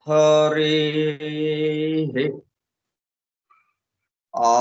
हरि आ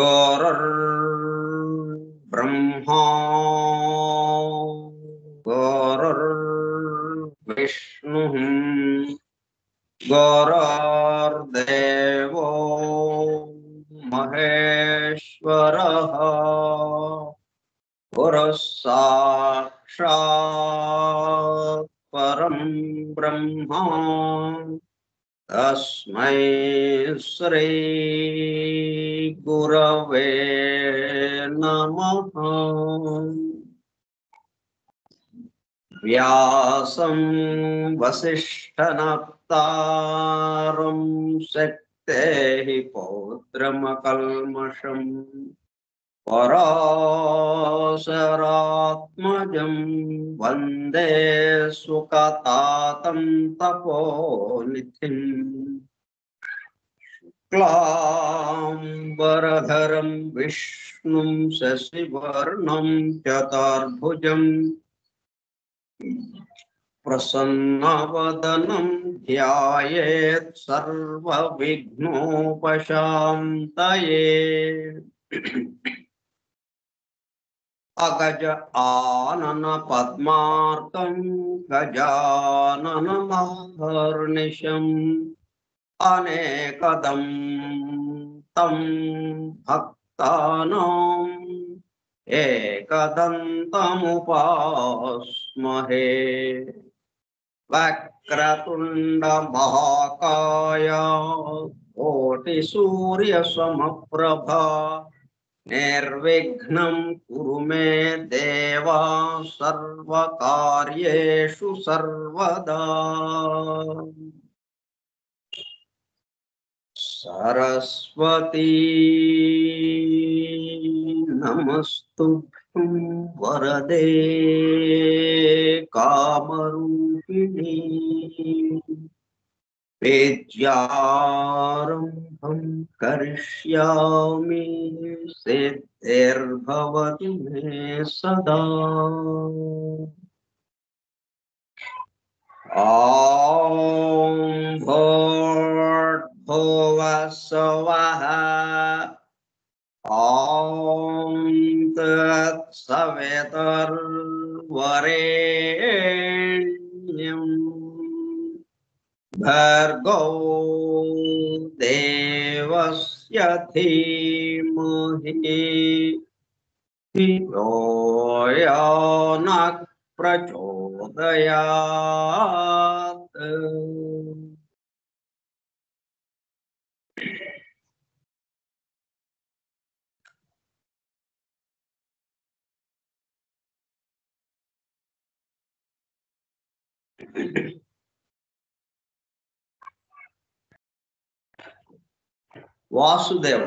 गुरुर्ब्रह्मा गुरुर्विष्णुः गुरुर्देवो महेश्वरः गुरुः साक्षात् परं ब्रह्म तस्मै श्री गुरवे नमः। व्यासं वसिष्ठनप्तारं शक्तेः पौत्रमकल्मषम् पराशरात्मजं वन्दे सुकतातं तपोनिधिम् क्लाम्बरधरं विष्णुं शशिवर्णं चतुर्भुजं प्रसन्नवदनं ध्यायेत् सर्वविघ्नोपशान्तये। अगज आनन पद्मार्कं गजाननमहर्निशम् अनेकदं तं भक्तानां एकदन्तमुपास्महे। वक्रतुण्ड महाकाय कोटिसूर्यसमप्रभा निर्विघ्नं कुरु मे देव सर्वकार्येषु सर्वदा। सरस्वती नमस्तुभ्यं वरदे कामरूपिणी विद्यारम्भं करिष्यामि सिद्धिर्भवतु मे सदा। ॐ भूर्भुवः स्वः ॐ तत्सवितुर्वरेण्यं भर्गो देवस्य धीमहि धियो यो नः प्रचोदयात्। वासुदेव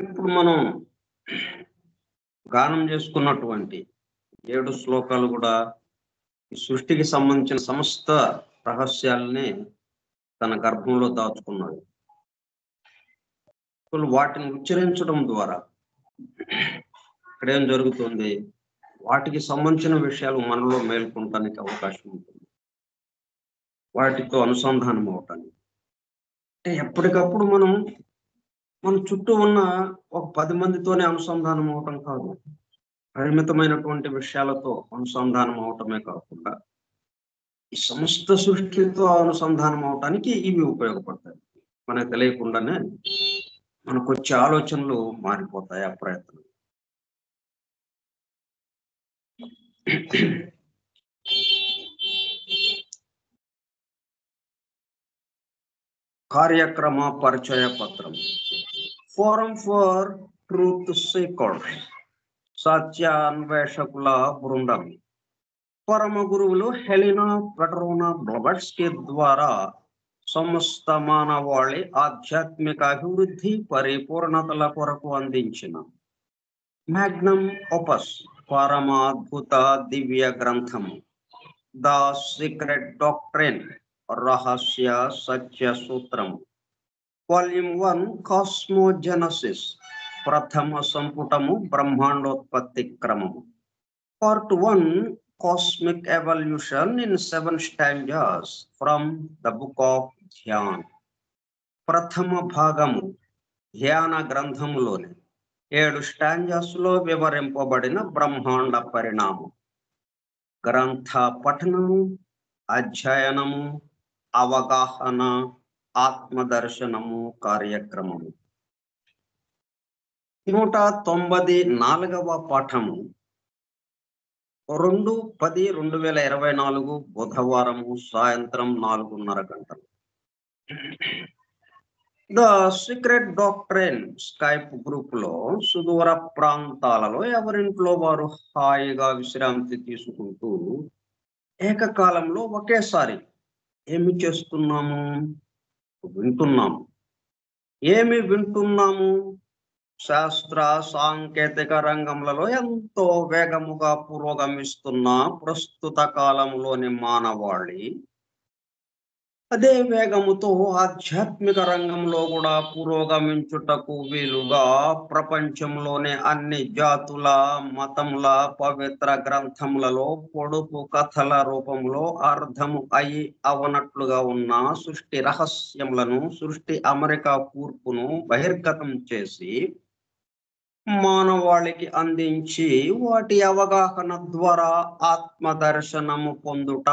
ఇప్పుడు మనం గానం చేసుకున్నటువంటి 7 శ్లోకాలు కూడా ఈ సృష్టికి సంబంధించిన సమస్త రహస్యాలని తన గర్భంలో దాచుకున్నాడు. వాటిని ఉచ్చరించడం ద్వారా ఇక్కడేం జరుగుతుంది, వాటికి సంబంధించిన విషయాలు మనలో మేల్కొనడానికి అవకాశం ఉంటుంది, వాటితో అనుసంధానం అవటానికి. అంటే ఎప్పటికప్పుడు మనం మన చుట్టూ ఉన్న ఒక 10 మందితోనే అనుసంధానం అవటం కాదు, పరిమితమైనటువంటి విషయాలతో అనుసంధానం అవటమే కాకుండా ఈ సమస్త సృష్టితో అనుసంధానం అవటానికి ఇవి ఉపయోగపడతాయి. మనకు తెలియకుండానే మనకు వచ్చే ఆలోచనలు మారిపోతాయి ఆ ప్రయత్నం. కార్యక్రమ పరిచయ పత్రం. ఫోరం ఫర్ ట్రూత్ సీకర్స్, సత్య అన్వేషకుల బృందం. పరమ గురువులు హెలినా పెట్రోనా బ్లవట్స్కీ ద్వారా సమస్త మానవాళి ఆధ్యాత్మిక అభివృద్ధి పరిపూర్ణతల కొరకు అందించిన మ్యాగ్నమ్ ఓపస్, పరమ అద్భుత దివ్య గ్రంథము ద సీక్రెట్ డాక్ట్రిన్, రహస్య సత్య సూత్రము. వాల్యూమ్ 1 కాస్మోజెనసిస్, ప్రథమ సంపుటము బ్రహ్మాండోత్పత్తి క్రమము. Part 1 cosmic evolution in 7 stanzas from the book of Dhyan. ప్రథమ భాగము ధ్యాన గ్రంథములోని 7 స్టాంజాస్ లో వివరింపబడిన బ్రహ్మాండ పరిణామం. గ్రంథ పఠనము, అధ్యయనము, అవగాహన, ఆత్మదర్శనము కార్యక్రమము. 194వ పాఠము 2/10/2024 బుధవారము సాయంత్రం 4:30 గంటలు. The secret doctrine Skype group లో సుదూర ప్రాంతాలలో ఎవరింట్లో వారు హాయిగా విశ్రాంతి తీసుకుంటూ ఏకకాలంలో ఒకేసారి ఏమి చేస్తున్నాము? వింటున్నాము. ఏమి వింటున్నాము? శాస్త్ర సాంకేతిక రంగంలో ఎంతో వేగముగా పురోగమిస్తున్న ప్రస్తుత కాలంలోని మానవాళి అదే వేగముతో ఆధ్యాత్మిక రంగంలో కూడా పురోగమించుటకు వీలుగా ప్రపంచంలోని అన్ని జాతుల మతముల పవిత్ర గ్రంథములలో పొడుపు కథల రూపంలో అర్థము అయి అవనట్లుగా ఉన్న సృష్టి రహస్యములను, సృష్టి అమెరికా కూర్పును బహిర్గతం చేసి మానవాళికి అందించి వాటి అవగాహన ద్వారా ఆత్మదర్శనము పొందుట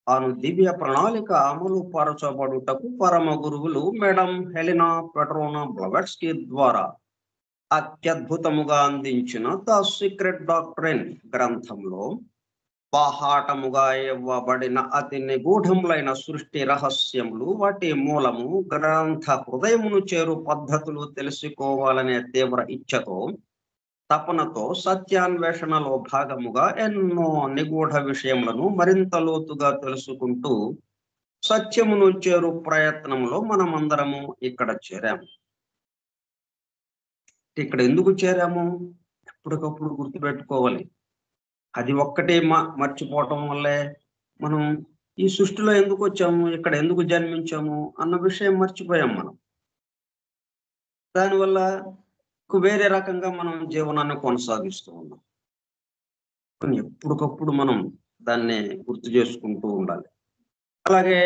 అను దివ్య ప్రణాళిక అమలు పరచబడుటకు పరమ గురువులు మేడం హెలినా పెట్రోనా బ్లవట్స్కీ ద్వారా అత్యద్భుతముగా అందించిన ద సీక్రెట్ డాక్ట్రిన్ గ్రంథంలో బాహాటముగా ఇవ్వబడిన అతి నిగూఢములైన సృష్టి రహస్యములు, వాటి మూలము, గ్రంథ హృదయమును చేరు పద్ధతులు తెలుసుకోవాలనే తీవ్ర ఇచ్ఛతో, తపనతో సత్యాన్వేషణలో భాగముగా ఎన్నో నిగూఢ విషయములను మరింత లోతుగా తెలుసుకుంటూ సత్యమును చేరు ప్రయత్నంలో మనమందరము ఇక్కడ చేరాము. ఇక్కడ ఎందుకు చేరాము? ఎప్పటికప్పుడు గుర్తుపెట్టుకోవాలి. అది ఒక్కటే మర్చిపోవటం వల్లే మనం ఈ సృష్టిలో ఎందుకు వచ్చాము, ఇక్కడ ఎందుకు జన్మించాము అన్న విషయం మర్చిపోయాం మనం. దానివల్ల వేరే రకంగా మనం జీవనాన్ని కొనసాగిస్తూ ఉన్నాం. కానీ ఎప్పటికప్పుడు మనం దాన్ని గుర్తు చేసుకుంటూ ఉండాలి. అలాగే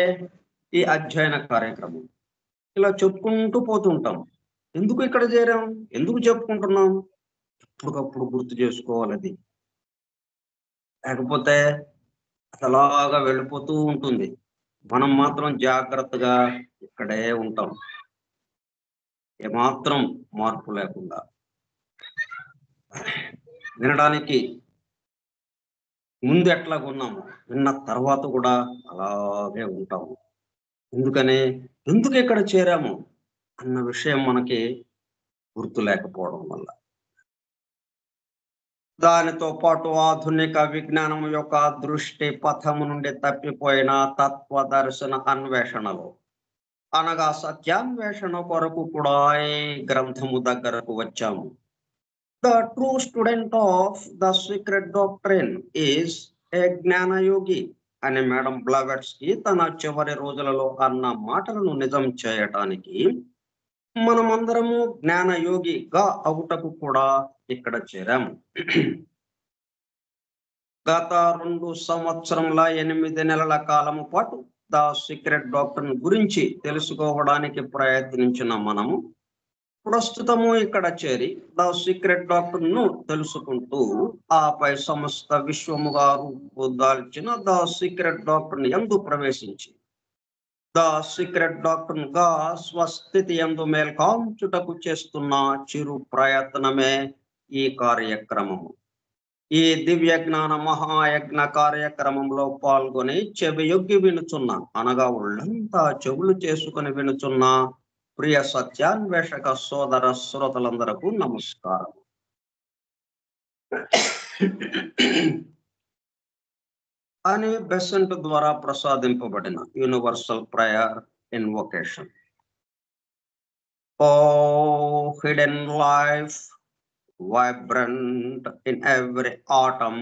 ఈ అధ్యయన కార్యక్రమం ఇలా చెప్పుకుంటూ పోతుంటాం. ఎందుకు ఇక్కడ చేరాం, ఎందుకు చెప్పుకుంటున్నాం, ఎప్పటికప్పుడు గుర్తు చేసుకోవాలి. అది లేకపోతే అలాగా వెళ్ళిపోతూ ఉంటుంది. మనం మాత్రం జాగ్రత్తగా ఇక్కడే ఉంటాం, ఏమాత్రం మార్పు లేకుండా. వినడానికి ముందు ఎట్లాగా ఉన్నాము, విన్న తర్వాత కూడా అలాగే ఉంటాము. ఎందుకని, ఎందుకు ఇక్కడ చేరాము అన్న విషయం మనకి గుర్తు లేకపోవడం వల్ల. దానితో పాటు ఆధునిక విజ్ఞానం యొక్క దృష్టి పథము నుండి తప్పిపోయిన తత్వ దర్శన అన్వేషణలో అనగా సత్యాన్వేషణ కొరకు కూడా ఈ గ్రంథము దగ్గరకు వచ్చాము. The true student of the secret doctrine is a జ్ఞానయోగి అని మేడం బ్లావెట్స్కి తన చివరి రోజులలో అన్న మాటలను నిజం చేయటానికి మనమందరము జ్ఞానయోగిగా అవుటకు కూడా ఇక్కడ చేరాము. గత 2 సంవత్సరముల 8 నెలల కాలము పాటు ద సీక్రెట్ డాక్టర్ గురించి తెలుసుకోవడానికి ప్రయత్నించిన మనము ప్రస్తుతము ఇక్కడ చేరి ద సీక్రెట్ డాక్టర్ ను తెలుసుకుంటూ ఆపై సమస్త విశ్వముగా రూపుదాల్చిన ద సీక్రెట్ డాక్టర్ యందు ప్రవేశించి ద సీక్రెట్ డాక్టర్ గా స్వస్థితి యందు మేల్కాంచుటకు చేస్తున్న చిరు ప్రయత్నమే ఈ కార్యక్రమము. ఈ దివ్య జ్ఞాన మహాయజ్ఞ కార్యక్రమంలో పాల్గొని చెవియొగ్గి వినుచున్న అనగా ఒళ్ళంతా చెవులు చేసుకుని వినుచున్న ప్రియ సత్యాన్వేషక సోదర శ్రోతలందరకు నమస్కారం. అని బెసెంట్ ద్వారా ప్రసాదింపబడిన universal prayer invocation. O hidden life, vibrant in every atom,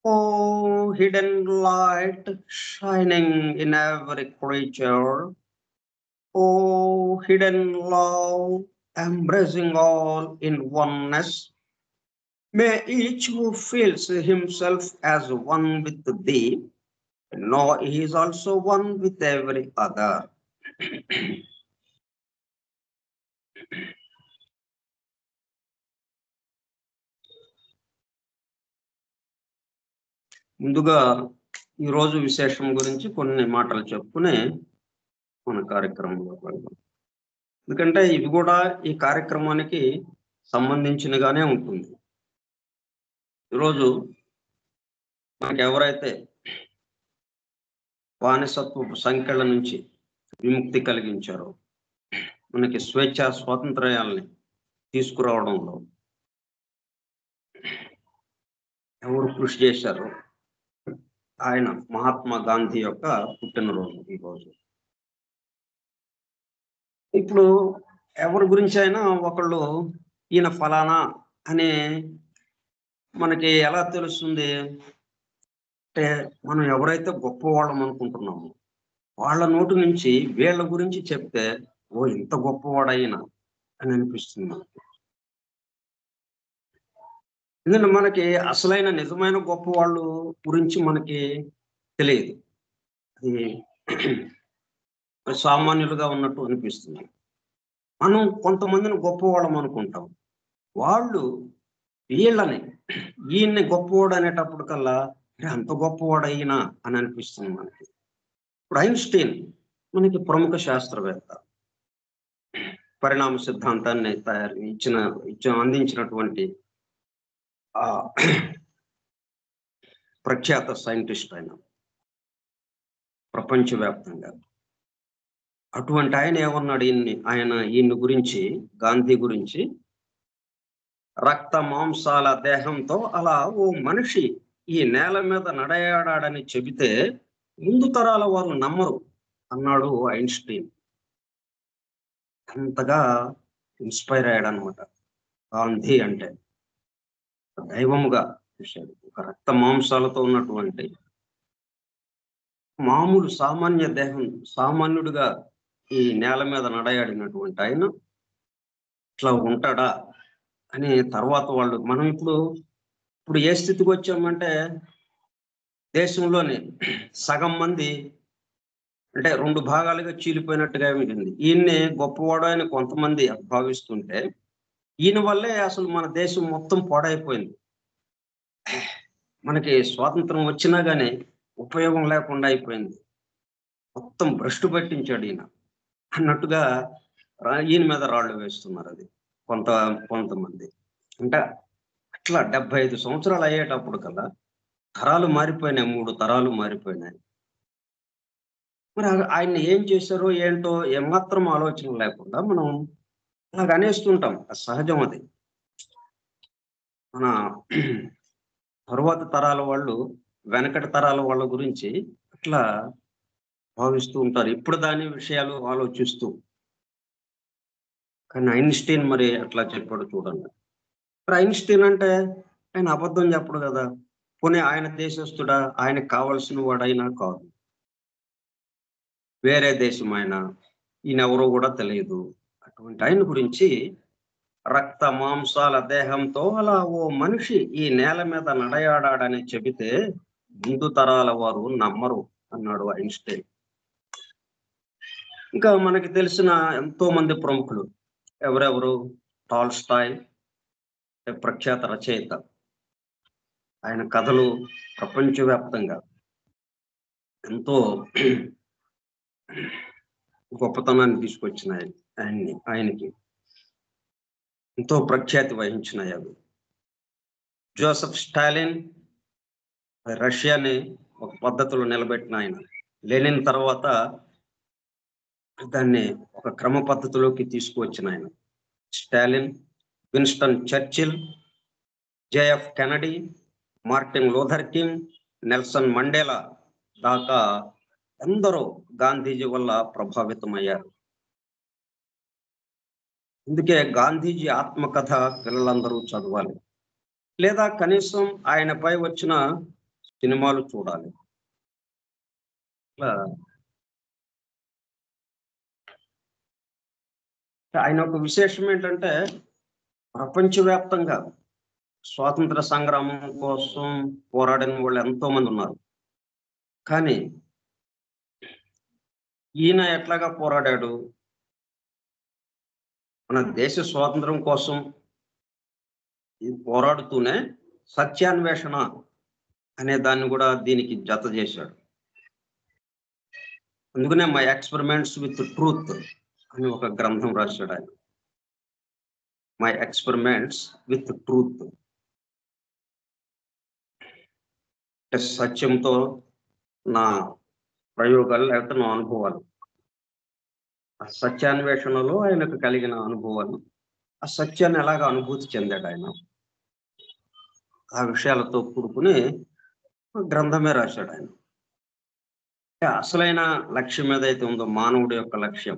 oh hidden light shining in every creature, oh hidden love embracing all in oneness, may each who feels himself as one with thee know he is also one with every other. ముందుగా ఈరోజు విశేషం గురించి కొన్ని మాటలు చెప్పుకుని మన కార్యక్రమంలోకి వెళ్దాం. ఎందుకంటే ఇది కూడా ఈ కార్యక్రమానికి సంబంధించినగానే ఉంటుంది. ఈరోజు మనకి ఎవరైతే బానిసత్వపు సంఖ్యల నుంచి విముక్తి కలిగించారో, మనకి స్వేచ్ఛా స్వాతంత్ర్యాలని తీసుకురావడంలో ఎవరు కృషి చేశారో ఆయన మహాత్మా గాంధీ యొక్క పుట్టినరోజు ఈరోజు. ఇప్పుడు ఎవరి గురించి అయినా ఒకళ్ళు ఈయన ఫలానా అని మనకి ఎలా తెలుస్తుంది అంటే, మనం ఎవరైతే గొప్పవాళ్ళం అనుకుంటున్నామో వాళ్ళ నోటి నుంచి వీళ్ళ గురించి చెప్తే ఓ ఇంత గొప్పవాడైనా అని అనిపిస్తుంది మనకి. ఎందుకంటే మనకి అసలైన నిజమైన గొప్ప వాళ్ళు గురించి మనకి తెలియదు. అది సామాన్యులుగా ఉన్నట్టు అనిపిస్తుంది. మనం కొంతమందిని గొప్పవాళ్ళం అనుకుంటాం. వాళ్ళు వీళ్ళని ఈయన్ని గొప్పవాడు అనేటప్పుడు కల్లా అంత గొప్పవాడు అయినా అని అనిపిస్తుంది మనకి. ఇప్పుడు ఐన్స్టీన్ మనకి ప్రముఖ శాస్త్రవేత్త, పరిణామ సిద్ధాంతాన్ని అందించినటువంటి ప్రఖ్యాత సైంటిస్ట్ ఆయన ప్రపంచవ్యాప్తంగా. అటువంటి ఆయన ఏమన్నాడు ఈయన గురించి, గాంధీ గురించి, రక్త మాంసాల దేహంతో అలా ఓ మనిషి ఈ నేల మీద నడయాడాడని చెబితే ముందు తరాల వారు నమ్మరు అన్నాడు ఐన్స్టీన్. అంతగా ఇన్స్పైర్ అయ్యాడనమాట గాంధీ అంటే. దైవముగా చూశాడు. ఒక రక్త మాంసాలతో ఉన్నటువంటి మామూలు సామాన్య దేహం, సామాన్యుడిగా ఈ నేల మీద నడయాడినటువంటి ఆయన ఇట్లా ఉంటాడా అని తర్వాత వాళ్ళు, మనం ఇప్పుడు ఏ స్థితికి వచ్చామంటే దేశంలోని సగం మంది అంటే 2 భాగాలుగా చీలిపోయినట్టుగా ఉంటుంది. ఈయన్ని గొప్పవాడు అని కొంతమంది భావిస్తుంటే ఈయన వల్లే అసలు మన దేశం మొత్తం పాడైపోయింది. మనకి స్వాతంత్రం వచ్చినా గానీ ఉపయోగం లేకుండా అయిపోయింది. మొత్తం భ్రష్టు పట్టించాడు ఈయన అన్నట్టుగా ఈయన మీద రాళ్ళు వేస్తున్నారు. అది కొంతమంది అంటే అట్లా 75 సంవత్సరాలు అయ్యేటప్పుడు కదా తరాలు మారిపోయినాయి, 3 తరాలు మారిపోయినాయి. మరి ఆయన ఏం చేశారో ఏంటో ఏమాత్రం ఆలోచన లేకుండా మనం అలాగ అనేస్తుంటాం. సహజం అది. మన తరువాత తరాల వాళ్ళు వెనకటి తరాల వాళ్ళ గురించి అట్లా భావిస్తూ ఉంటారు. ఇప్పుడు దాని విషయాలు ఆలోచిస్తూ. కానీ ఐన్‌స్టీన్ మరి అట్లా చెప్పాడు చూడండి. మరి ఐన్‌స్టీన్ అంటే ఆయన అబద్ధం చెప్పడు గదా! పోనీ ఆయన దేశస్థుడా? ఆయనకు కావాల్సిన వాడైనా కాదు. వేరే దేశం ఆయన. ఈయనెవరో గూడా తెలీదు. అటువంటి ఆయన గురించి రక్త మాంసాల దేహంతో అలా ఓ మనిషి ఈ నేల మీద నడయాడాడని చెబితే ముందు తరాల వారు నమ్మరు అన్నాడు ఐన్‌స్టీన్. ఇంకా మనకి తెలిసిన ఎంతో మంది ప్రముఖులు. ఎవరెవరు? టాల్‌స్టాయ్ ప్రఖ్యాత రచయిత. ఆయన కథలు ప్రపంచవ్యాప్తంగా ఎంతో గొప్పతనాన్ని తీసుకొచ్చినాయి ఆయనకి. ఎంతో ప్రఖ్యాతి వహించినాయి అవి. జోసెఫ్ స్టాలిన్ రష్యాని ఒక పద్ధతిలో నిలబెట్టిన ఆయన. లెనిన్ తర్వాత దాన్ని ఒక క్రమ పద్ధతిలోకి తీసుకువచ్చిన ఆయన. Stalin, Winston Churchill, JF Kennedy, Martin Luther king, Nelson Mandela దాకా ఎందరో గాంధీజీ వల్ల ప్రభావితమయ్యారు. అందుకే గాంధీజీ ఆత్మకథ పిల్లలందరూ చదవాలి. లేదా కనీసం ఆయనపై వచ్చిన సినిమాలు చూడాలి. ఇట్లా ఆయన ఒక విశేషం ఏంటంటే ప్రపంచవ్యాప్తంగా స్వాతంత్ర సంగ్రామం కోసం పోరాడిన వాళ్ళు ఎంతో మంది ఉన్నారు. కానీ ఈయన ఎట్లాగా పోరాడాడు? మన దేశ స్వాతంత్రం కోసం పోరాడుతూనే సత్యాన్వేషణ అనే దాన్ని కూడా దీనికి జత చేశాడు. అందుకనే మై ఎక్స్పెరిమెంట్స్ విత్ ట్రూత్ అని ఒక గ్రంథం రాశాడు ఆయన. My experiments with truth. అంటే సత్యంతో నా ప్రయోగాలు లేకపోతే నా అనుభవాలు. ఆ సత్యాన్వేషణలో ఆయనకు కలిగిన అనుభవాలు. ఆ సత్యాన్ని ఎలాగ అనుభూతి చెందాడు ఆయన. ఆ విషయాలతో కూడుకుని గ్రంథమే రాశాడు ఆయన. అంటే అసలైన లక్ష్యం ఏదైతే ఉందో మానవుడి యొక్క లక్ష్యం,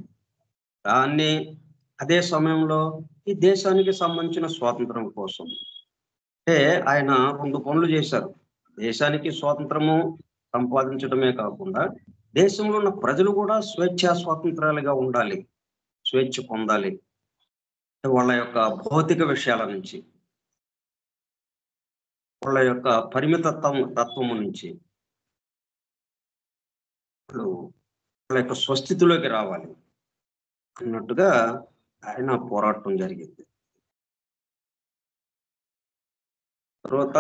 దాన్ని అదే సమయంలో ఈ దేశానికి సంబంధించిన స్వాతంత్రం కోసం. అంటే ఆయన 2 పనులు చేశారు. దేశానికి స్వాతంత్రము సంపాదించడమే కాకుండా, దేశంలో ఉన్న ప్రజలు కూడా స్వేచ్ఛా స్వాతంత్రాలుగా ఉండాలి. స్వేచ్ఛ పొందాలి. అంటే వాళ్ళ యొక్క భౌతిక విషయాల నుంచి, వాళ్ళ యొక్క తత్వము నుంచి, వాళ్ళు వాళ్ళ యొక్క స్వస్థితిలోకి రావాలి అన్నట్టుగా ఆయన పోరాటం జరిగింది. తర్వాత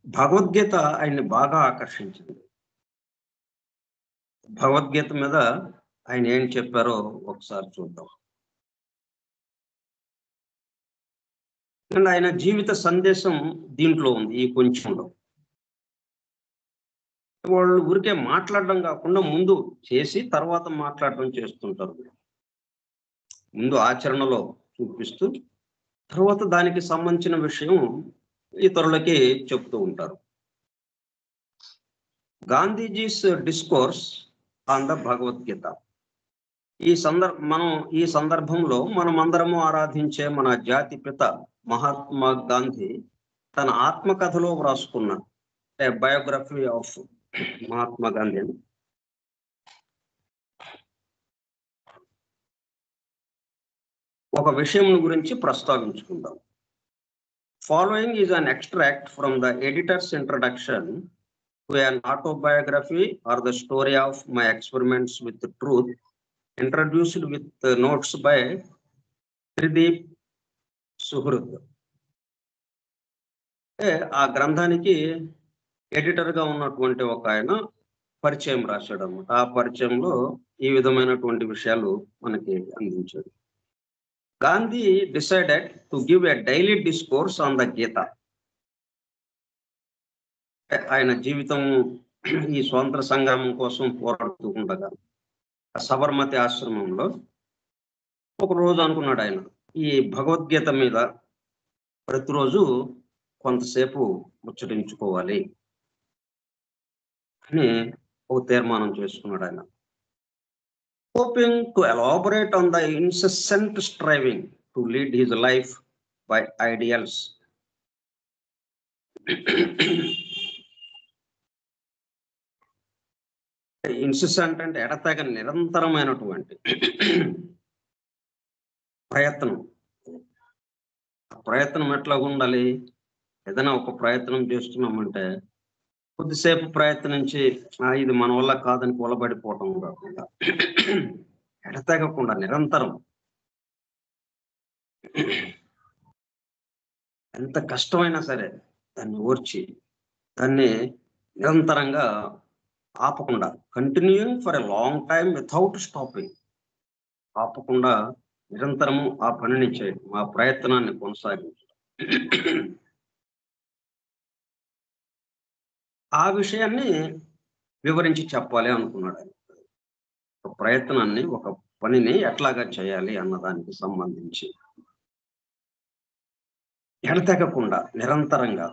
భగవద్గీత ఆయన్ని బాగా ఆకర్షించింది. భగవద్గీత మీద ఆయన ఏం చెప్పారో ఒకసారి చూద్దాం. అండ్ ఆయన జీవిత సందేశం దీంట్లో ఉంది ఈ కొంచెంలో. వాళ్ళు ఊరికే మాట్లాడడం కాకుండా ముందు చేసి తర్వాత మాట్లాడడం చేస్తుంటారు. ముందు ఆచరణలో చూపిస్తూ తర్వాత దానికి సంబంధించిన విషయం ఇతరులకి చెప్తూ ఉంటారు. Gandhiji's discourse on the Bhagavad Gita. ఈ సందర్భంలో మనమందరము ఆరాధించే మన జాతి పిత మహాత్మా గాంధీ తన ఆత్మకథలో వ్రాసుకున్న బయోగ్రఫీ ఆఫ్ మహాత్మా గాంధీ అని ఒక విషయం గురించి ప్రస్తావించుకుందాం. Following is an extract from the editor's introduction to an autobiography or the story of my experiments with truth, introduced with notes by త్రిదీప్ సుహృద్. ఆ గ్రంథానికి ఎడిటర్ గా ఉన్నటువంటి ఒక ఆయన పరిచయం రాశాడు అన్నమాట. ఆ పరిచయంలో ఈ విధమైనటువంటి విషయాలు మనకి అందించాడు. Gandhi decided to give a daily discourse on the Gita. ఆయన జీవితం ఈ స్వాతంత్ర సంగ్రామం కోసం పోరాడుతూ ఉండగా సబర్మతి ఆశ్రమంలో ఒక రోజు అనుకున్నాడు ఆయన, ఈ భగవద్గీత మీద ప్రతిరోజు కొంతసేపు ముచ్చటించుకోవాలి అని ఒక తీర్మానం చేసుకున్నాడు ఆయన. Hoping to elaborate on the incessant striving to lead his life by ideals. Incessant అంటే ఎడతెగ నిరంతరమైనటువంటి ప్రయత్నం. ఆ ప్రయత్నం ఎట్లా ఉండాలి? ఏదైనా ఒక ప్రయత్నం చేస్తున్నామంటే కొద్దిసేపు ప్రయత్నించి ఇది మన వల్ల కాదని కూలబడిపోవటం కాకుండా ఎడతెగకుండా నిరంతరం, ఎంత కష్టమైనా సరే దాన్ని ఓర్చి దాన్ని నిరంతరంగా ఆపకుండా, continuing for a long time without stopping, ఆపకుండా నిరంతరము ఆ పనిని చేయడం, ఆ ప్రయత్నాన్ని కొనసాగించడం. ఆ విషయాన్ని వివరించి చెప్పాలి అనుకున్నాడు ఆయన. ఒక ప్రయత్నాన్ని, ఒక పనిని ఎట్లాగా చేయాలి అన్నదానికి సంబంధించి ఎడతెగకుండా నిరంతరంగా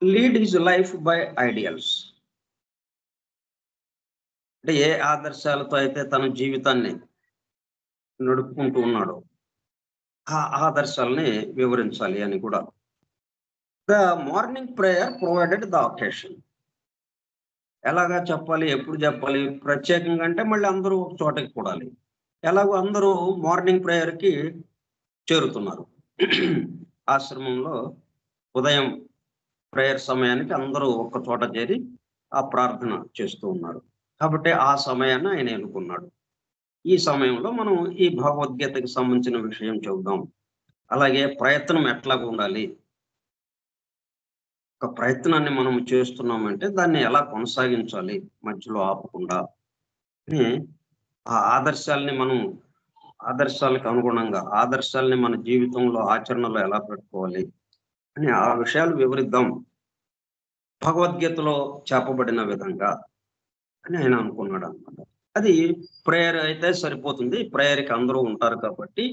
lead his life by ideals. అంటే ఏ ఆదర్శాలతో అయితే తన జీవితాన్ని నడుపుకుంటూ ఉన్నాడో ఆ ఆదర్శాలని వివరించాలి అని కూడా. The morning prayer provided the occasion. ఎలాగా చెప్పాలి, ఎప్పుడు చెప్పాలి? ప్రత్యేకంగా అంటే మళ్ళీ అందరూ ఒక చోటకి కూడాలి. ఎలాగో అందరూ మార్నింగ్ ప్రేయర్కి చేరుతున్నారు. ఆశ్రమంలో ఉదయం ప్రేయర్ సమయానికి అందరూ ఒక్క చోట చేరి ఆ ప్రార్థన చేస్తూ ఉన్నారు. కాబట్టి ఆ సమయాన్ని ఆయన ఎన్నుకున్నాడు. ఈ సమయంలో మనం ఈ భగవద్గీతకి సంబంధించిన విషయం చెబుదాం. అలాగే ప్రయత్నం ఎట్లాగా ఉండాలి, ఒక ప్రయత్నాన్ని మనం చేస్తున్నామంటే దాన్ని ఎలా కొనసాగించాలి మధ్యలో ఆపకుండా అని, ఆ ఆదర్శాలకు అనుగుణంగా ఆదర్శాలని మన జీవితంలో ఆచరణలో ఎలా పెట్టుకోవాలి అని ఆ విషయాలు వివరిద్దాం భగవద్గీతలో చెప్పబడిన విధంగా అని ఆయన అనుకున్నాడు అనమాట. అది ప్రేయర్ అయితే సరిపోతుంది, ప్రేయర్కి అందరూ ఉంటారు కాబట్టి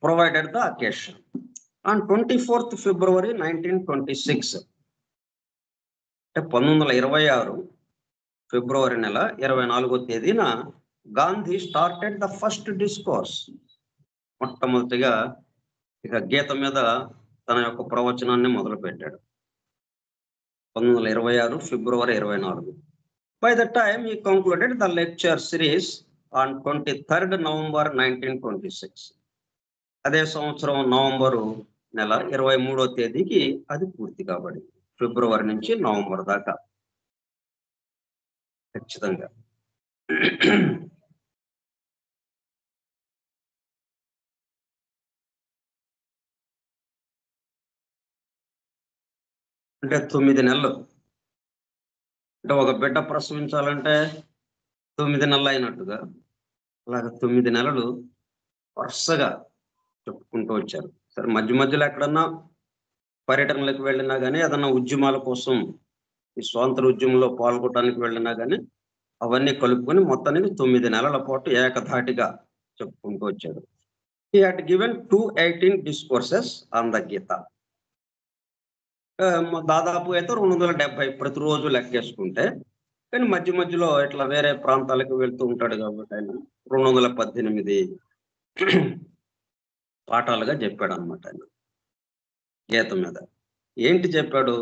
provided the occasion. On 24th February 1926, అంటే 1926 ఫిబ్రవరి నెల 24వ తేదీన Gandhi started the first discourse. మొట్టమొదటిగా ఇక గీత మీద తన యొక్క ప్రవచనాన్ని మొదలు పెట్టాడు 1926 ఫిబ్రవరి 24. By the time he concluded the lecture series on 23rd November 1926. అదే సంవత్సరం నవంబరు నెల 23వ తేదీకి అది పూర్తి కాబడింది. ఫిబ్రవరి నుంచి నవంబర్ దాకా ఖచ్చితంగా. అంటే 9 నెలలు. అంటే ఒక బిడ్డ ప్రసవించాలంటే 9 నెలలు అయినట్టుగా అలాగ 9 నెలలు వరుసగా చెప్పుకుంటూ వచ్చారు. సరే మధ్య మధ్యలో ఎక్కడన్నా పర్యటనలకు వెళ్ళినా కానీ, ఏదన్నా ఉద్యమాల కోసం ఈ స్వాతంత్ర ఉద్యమంలో పాల్గొనడానికి వెళ్ళినా కానీ అవన్నీ కలుపుకొని మొత్తానికి 9 నెలల పాటు ఏకధాటిగా చెప్పుకుంటూ వచ్చాడు. He had given 218 discourses on the Gita. దాదాపు అయితే 270 ప్రతిరోజు లెక్కేసుకుంటే, కానీ మధ్య మధ్యలో ఇట్లా వేరే ప్రాంతాలకు వెళ్తూ ఉంటాడు కాబట్టి ఆయన 218 పాఠాలుగా చెప్పాడు అనమాట ఆయన గీత మీద. ఏంటి చెప్పాడు?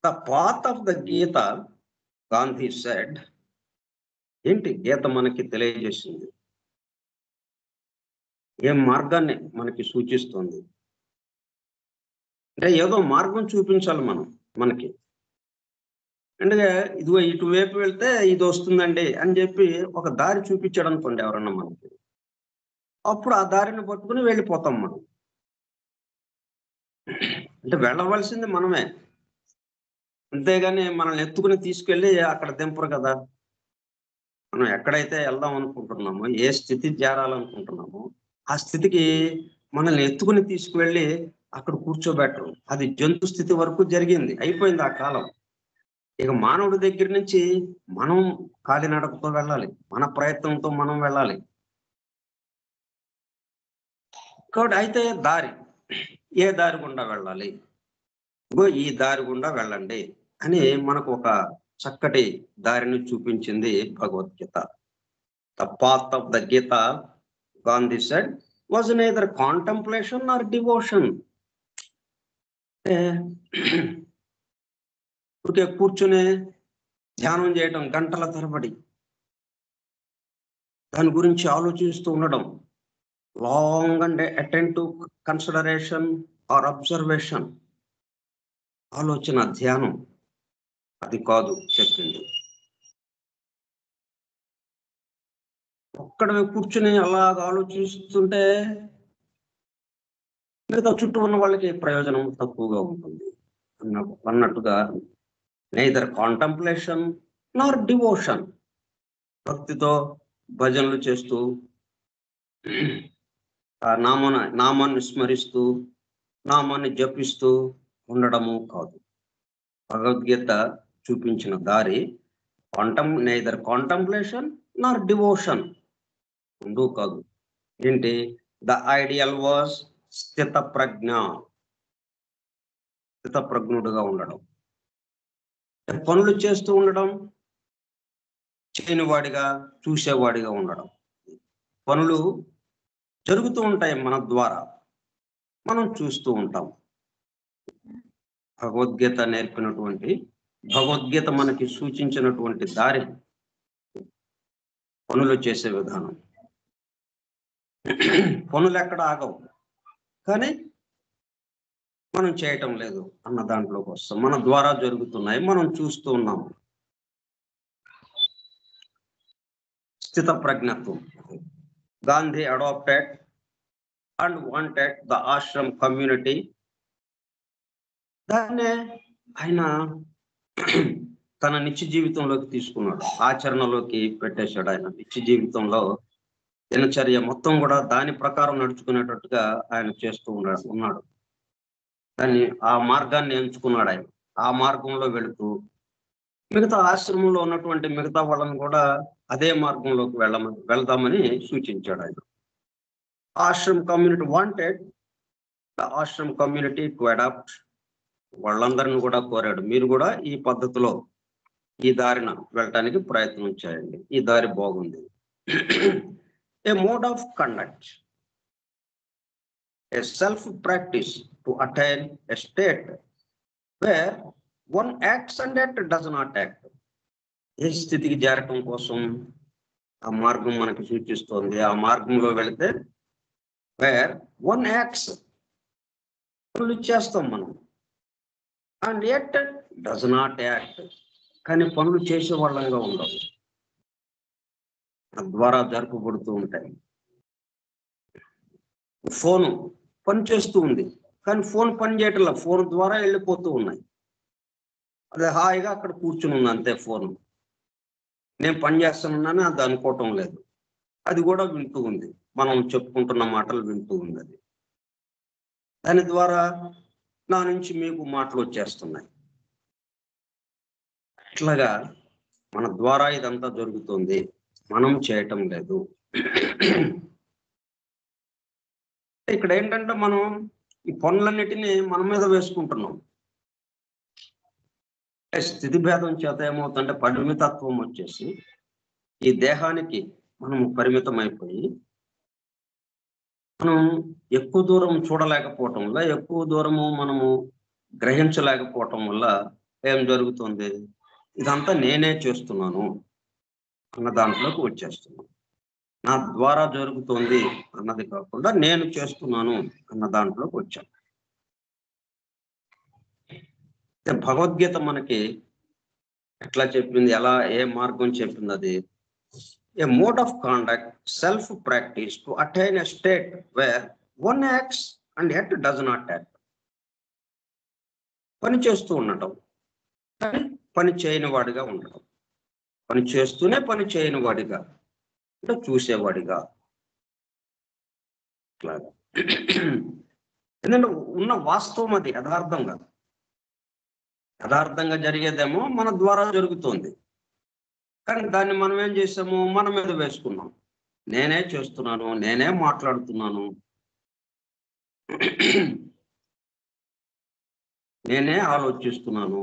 The path of the Gita, Gandhi said. ఏంటి గీత మనకి తెలియజేసింది? ఏ మార్గాన్ని మనకి సూచిస్తుంది? అంటే ఏదో మార్గం చూపించాలి మనకి. అంటే ఇదిగో ఇటువైపు వెళ్తే ఇది వస్తుందండి అని చెప్పి ఒక దారి చూపించాడు అనుకోండి ఎవరన్నా మనకి, అప్పుడు ఆ దారిని పట్టుకుని వెళ్ళిపోతాం మనం. అంటే వెళ్ళవలసింది మనమే, అంతేగాని మనల్ని ఎత్తుకుని తీసుకెళ్ళి అక్కడ దింపరు కదా. మనం ఎక్కడైతే వెళ్దాం అనుకుంటున్నామో, ఏ స్థితికి చేరాలనుకుంటున్నామో ఆ స్థితికి మనల్ని ఎత్తుకుని తీసుకువెళ్ళి అక్కడ కూర్చోబెట్టరు. అది జంతు స్థితి వరకు జరిగింది, అయిపోయింది ఆ కాలం. ఇక మానవుడి దగ్గర నుంచి మనం కాలినడకతో వెళ్ళాలి, మన ప్రయత్నంతో మనం వెళ్ళాలి. కాబట్టి అయితే దారి ఏ దారి గుండా వెళ్ళాలి, ఈ దారి గుండా వెళ్ళండి అని మనకు ఒక చక్కటి దారిని చూపించింది Bhagavad Gita. The path of the Gita, Gandhi said, was neither contemplation or devotion. ఊరికే కూర్చుని ధ్యానం చేయడం గంటల తరబడి, దాని గురించి ఆలోచిస్తూ ఉండడం, long and attentive consideration or observation, ఆలోచన ధ్యానం, అది కాదు చెప్పింది. ఒక్కడమే కూర్చుని అలాగ ఆలోచిస్తుంటే మిగతా చుట్టూ ఉన్న వాళ్ళకి ప్రయోజనం తక్కువగా ఉంటుంది అన్నట్టుగా, నెయిదర్ కాంటెంప్లేషన్ నార్ డివోషన్, భక్తితో భజనలు చేస్తూ ఆ నామాన్ని స్మరిస్తూ నామాన్ని జపిస్తూ ఉండడము కాదు. భగవద్గీత చూపించిన దారి నెయిదర్ కాంటెంప్లేషన్ నార్ డివోషన్, ఉండు కాదు. ఏంటి? ద ఐడియల్ వాజ్ స్థితప్రజ్ఞుడుగా ఉండడం, పనులు చేస్తూ ఉండడం, చేయనివాడిగా చూసేవాడిగా ఉండడం. పనులు జరుగుతూ ఉంటాయి మన ద్వారా, మనం చూస్తూ ఉంటాం. భగవద్గీత నేర్పినటువంటి, భగవద్గీత మనకి సూచించినటువంటి దారి పనులు చేసే విధానం. పనులు ఎక్కడ ఆగవు, కానీ మనం చేయటం లేదు అన్న దాంట్లోకి వస్తాం. మన ద్వారా జరుగుతున్నాయి, మనం చూస్తూ ఉన్నాము. స్థిత ప్రజ్ఞత్వం. Gandhi adapted and wanted the ashram community. దాన్నే ఆయన తన నిత్య జీవితంలోకి తీసుకున్నాడు, ఆచరణలోకి పెట్టేశాడు. ఆయన నిత్య జీవితంలో దినచర్య మొత్తం కూడా దాని ప్రకారం నడుచుకునేటట్టుగా ఆయన చేస్తూ ఉన్నాడు. దాన్ని, ఆ మార్గాన్ని ఎంచుకున్నాడు ఆయన. ఆ మార్గంలో వెళుతూ మిగతా ఆశ్రమంలో ఉన్నటువంటి మిగతా వాళ్ళని కూడా అదే మార్గంలోకి వెళ్దామని సూచించాడు ఆయన. Ashram community wanted the ashram community to adopt. వాళ్ళందరిని కూడా కోరాడు, మీరు కూడా ఈ పద్ధతిలో ఈ దారిన వెళ్ళటానికి ప్రయత్నం చేయండి, ఈ దారి బాగుంది. A mode of conduct, a self practice to attain a state where one acts and yet does not act. ఏ స్థితికి చేరటం కోసం ఆ మార్గం మనకి సూచిస్తోంది. ఆ మార్గంలో వెళితే వేర్ వన్ యాక్ట్స్, పనులు చేస్తాం మనం, and yet does not act, కానీ పనులు చేసే వాళ్ళంగా ఉండవు, ద్వారా జరపబడుతూ ఉంటాయి. ఫోను పని చేస్తూ ఉంది, కానీ ఫోన్ పని చేయటంలా, ఫోన్ ద్వారా వెళ్ళిపోతూ ఉన్నాయి. అదే హాయిగా అక్కడ కూర్చుని ఉంది అంతే. ఫోన్ నేను పని చేస్తున్నానని అది అనుకోవటం లేదు, అది కూడా వింటూ ఉంది, మనం చెప్పుకుంటున్న మాటలు వింటూ ఉంది. అది దాని ద్వారా నా నుంచి మీకు మాటలు వచ్చేస్తున్నాయి. ఇట్లాగా మన ద్వారా ఇదంతా జరుగుతుంది, మనం చేయటం లేదు. ఇక్కడ ఏంటంటే మనం ఈ పనులన్నిటినీ మన మీద వేసుకుంటున్నాం. స్థితి భేదం చేత ఏమవుతుందంటే పరిమితత్వం వచ్చేసి ఈ దేహానికి మనం పరిమితం అయిపోయి మనం ఎక్కువ దూరం చూడలేకపోవటం వల్ల, ఎక్కువ దూరము మనము గ్రహించలేకపోవటం వల్ల ఏం జరుగుతుంది? ఇదంతా నేనే చేస్తున్నాను అన్న దాంట్లోకి వచ్చేస్తున్నాను. నా ద్వారా జరుగుతుంది అన్నది కాకుండా నేను చేస్తున్నాను అన్న దాంట్లోకి వచ్చాను. భగవద్గీత మనకి ఎట్లా చెప్పింది, ఎలా, ఏ మార్గం చెప్పింది? అది a mode of conduct, self practice to attain a state where one acts and yet does not act. పని చేస్తూ ఉండటం, కానీ పని చేయని వాడిగా ఉండటం, పని చేస్తూనే పని చేయని వాడిగా, అంటే చూసేవాడిగా. అట్లాగా ఎందుకంటే ఉన్న వాస్తవం అది యథార్థంగా జరిగేదేమో మన ద్వారా జరుగుతుంది, కానీ దాన్ని మనం ఏం చేసాము? మన మీద వేసుకున్నాం. నేనే చేస్తున్నాను, నేనే మాట్లాడుతున్నాను, నేనే ఆలోచిస్తున్నాను,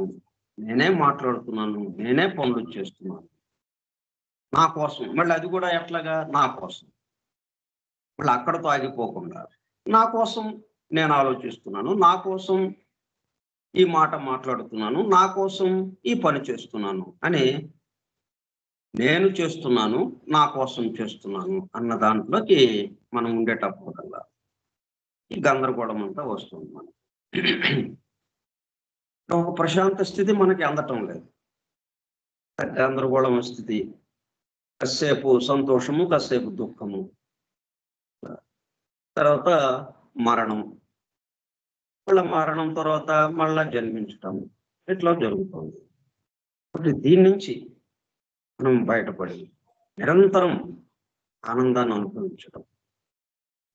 నేనే మాట్లాడుతున్నాను, నేనే పనులు చేస్తున్నాను నా కోసం. మళ్ళీ అది కూడా ఎట్లాగా? నా కోసం. మళ్ళీ అక్కడతో ఆగిపోకుండా నా కోసం నేను ఆలోచిస్తున్నాను, నా కోసం ఈ మాట మాట్లాడుతున్నాను, నా కోసం ఈ పని చేస్తున్నాను అని నేను చేస్తున్నాను, నా కోసం చేస్తున్నాను అన్న దాంట్లోకి మనం ఉండేటప్పుడు కల్లా ఈ గందరగోళం అంతా వస్తుంది మనకి. ఒక ప్రశాంత స్థితి మనకి అందటం లేదు. గందరగోళం స్థితి, కాసేపు సంతోషము, కాసేపు దుఃఖము, తర్వాత మరణం, మళ్ళా మరణం తర్వాత మళ్ళా జన్మించటం, ఇట్లా జరుగుతుంది. కాబట్టి దీని నుంచి మనం బయటపడి నిరంతరం ఆనందాన్ని అనుభవించడం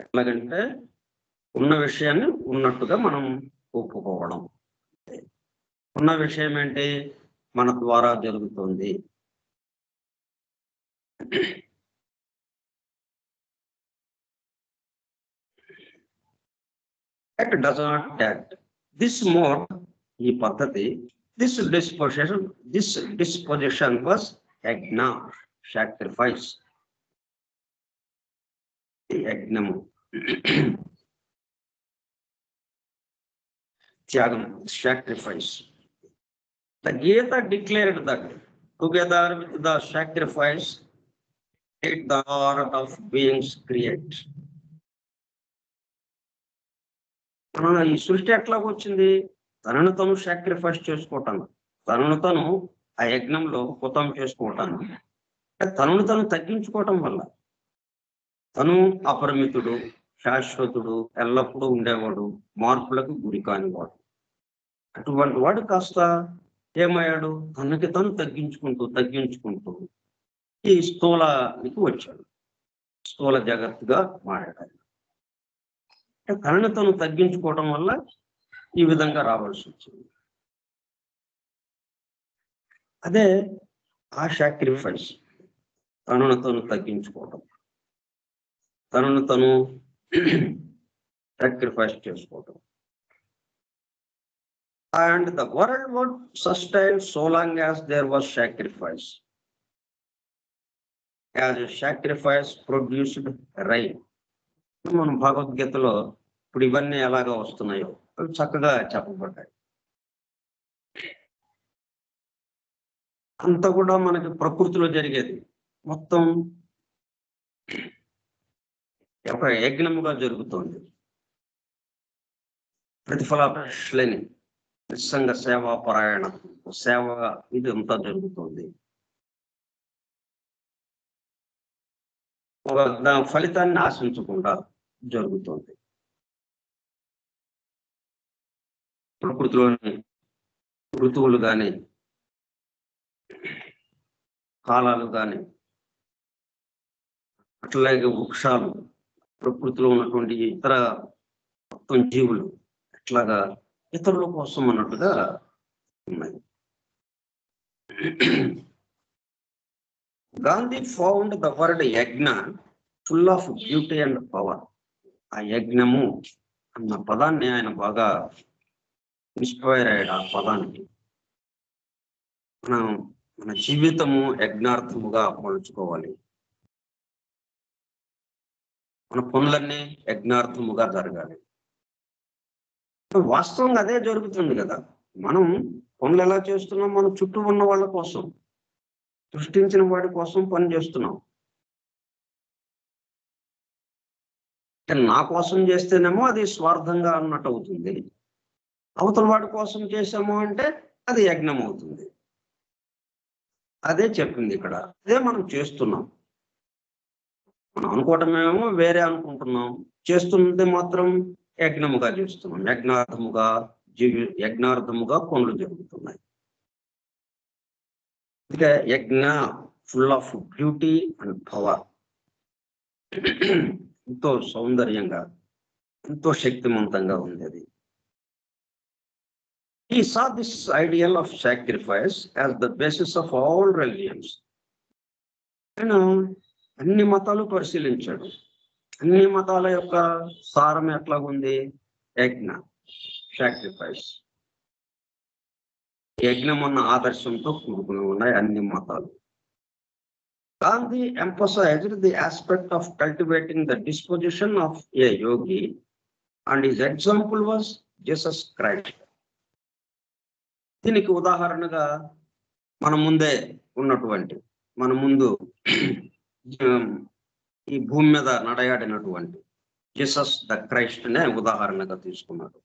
ఎట్లాగంటే ఉన్న విషయాన్ని ఉన్నట్టుగా మనం ఒప్పుకోవడం. ఉన్న విషయం ఏంటి? మన ద్వారా జరుగుతుంది. Act does not act. This mode, ఈ పద్ధతి, this disposition was యజ్ఞ, sacrifice. యజ్ఞము, త్యాగం, sacrifice. The Gita declared that together with the sacrifice, it the art of beings create. ఈ సృష్టి ఎట్లాగ వచ్చింది? తనను తను సాక్రిఫైస్ చేసుకోవటాను, తనను తను ఆ యజ్ఞంలో హుతం చేసుకోవటాను, తనను తను తగ్గించుకోవటం వల్ల. తను అపరిమితుడు, శాశ్వతుడు, ఎల్లప్పుడూ ఉండేవాడు, మార్పులకు గురి కానివాడు. అటువంటి వాడు కాస్త ఏమయ్యాడు? తనకి తను తగ్గించుకుంటూ ఈ స్థూలానికి వచ్చాడు, స్థూల జగత్తుగా మారాడు. తనని తను తగ్గించుకోవటం వల్ల ఈ విధంగా రావాల్సి వచ్చింది. అదే ఆ సాక్రిఫైస్, తనను తను తగ్గించుకోవటం, తనను తను సాక్రిఫైస్ చేసుకోవటం. And the world would sustain so long as there was sacrifice. As a sacrifice produced rain. మనం భగవద్గీతలో ఇప్పుడు ఇవన్నీ ఎలాగా వస్తున్నాయో అవి చక్కగా చెప్పబడ్డాయి. అంతా కూడా మనకి ప్రకృతిలో జరిగేది మొత్తం ఒక యజ్ఞముగా జరుగుతుంది. ప్రతిఫలాపేక్షలేని నిస్సంగ సేవా పరాయణ సేవ ఇది అంతా జరుగుతుంది. ఒక ఫలితాన్ని ఆశించకుండా జరుగుతుంది. ప్రకృతిలోని ఋతువులు కానీ, కాలాలు కానీ, అట్లాగే వృక్షాలు, ప్రకృతిలో ఉన్నటువంటి ఇతర మొత్తం జీవులు ఎట్లాగా ఇతరుల కోసం అన్నట్టుగా ఉన్నాయి. గాంధీ ఫౌండ్ ద వర్డ్ యజ్ఞ full of beauty and power. ఆ యజ్ఞము అన్న పదాన్ని ఆయన బాగా ఇన్స్పైర్ అయ్యాడు. ఆ పదానికి మన జీవితము యజ్ఞార్థముగా మలుచుకోవాలి, మన పనులన్నీ యజ్ఞార్థముగా జరగాలి. వాస్తవంగా అదే జరుగుతుంది కదా. మనం పనులు ఎలా చేస్తున్నాం? మన చుట్టూ ఉన్న వాళ్ళ కోసం, సృష్టించిన వాడి కోసం పని చేస్తున్నాం. నా కోసం చేస్తేనేమో అది స్వార్థంగా అన్నట్టు అవుతుంది, అవతల వాడి కోసం చేసాము అంటే అది యజ్ఞం అవుతుంది. అదే చెప్పింది ఇక్కడ, అదే మనం చేస్తున్నాం. మనం అనుకోవటమేమో వేరే అనుకుంటున్నాం, చేస్తున్నది మాత్రం యజ్ఞముగా చేస్తున్నాం. యజ్ఞార్థముగా పనులు జరుగుతున్నాయి. ఇక యజ్ఞ full of beauty and power, ఎంతో సౌందర్యంగా, ఎంతో శక్తివంతంగా ఉంది అది. He saw this ideal of sacrifice as the basis of all religions. ఆయన అన్ని మతాలు పరిశీలించాడు. అన్ని మతాల యొక్క సారం ఎట్లాగుంది? యజ్ఞ, సాక్రిఫైస్. యజ్ఞం అన్న ఆదర్శంతో కూడుకుని ఉన్నాయి అన్ని మతాలు. Gandhi emphasized the aspect of cultivating the disposition of a yogi, and his example was Jesus Christ. దీనికి ఉదాహరణగా మన ముందే ఉన్నటువంటి మన ముందు ఈ భూమి మీద నడయాడినటువంటి జీసస్ ద క్రైస్ట్ నే ఉదాహరణగా తీసుకున్నాడు.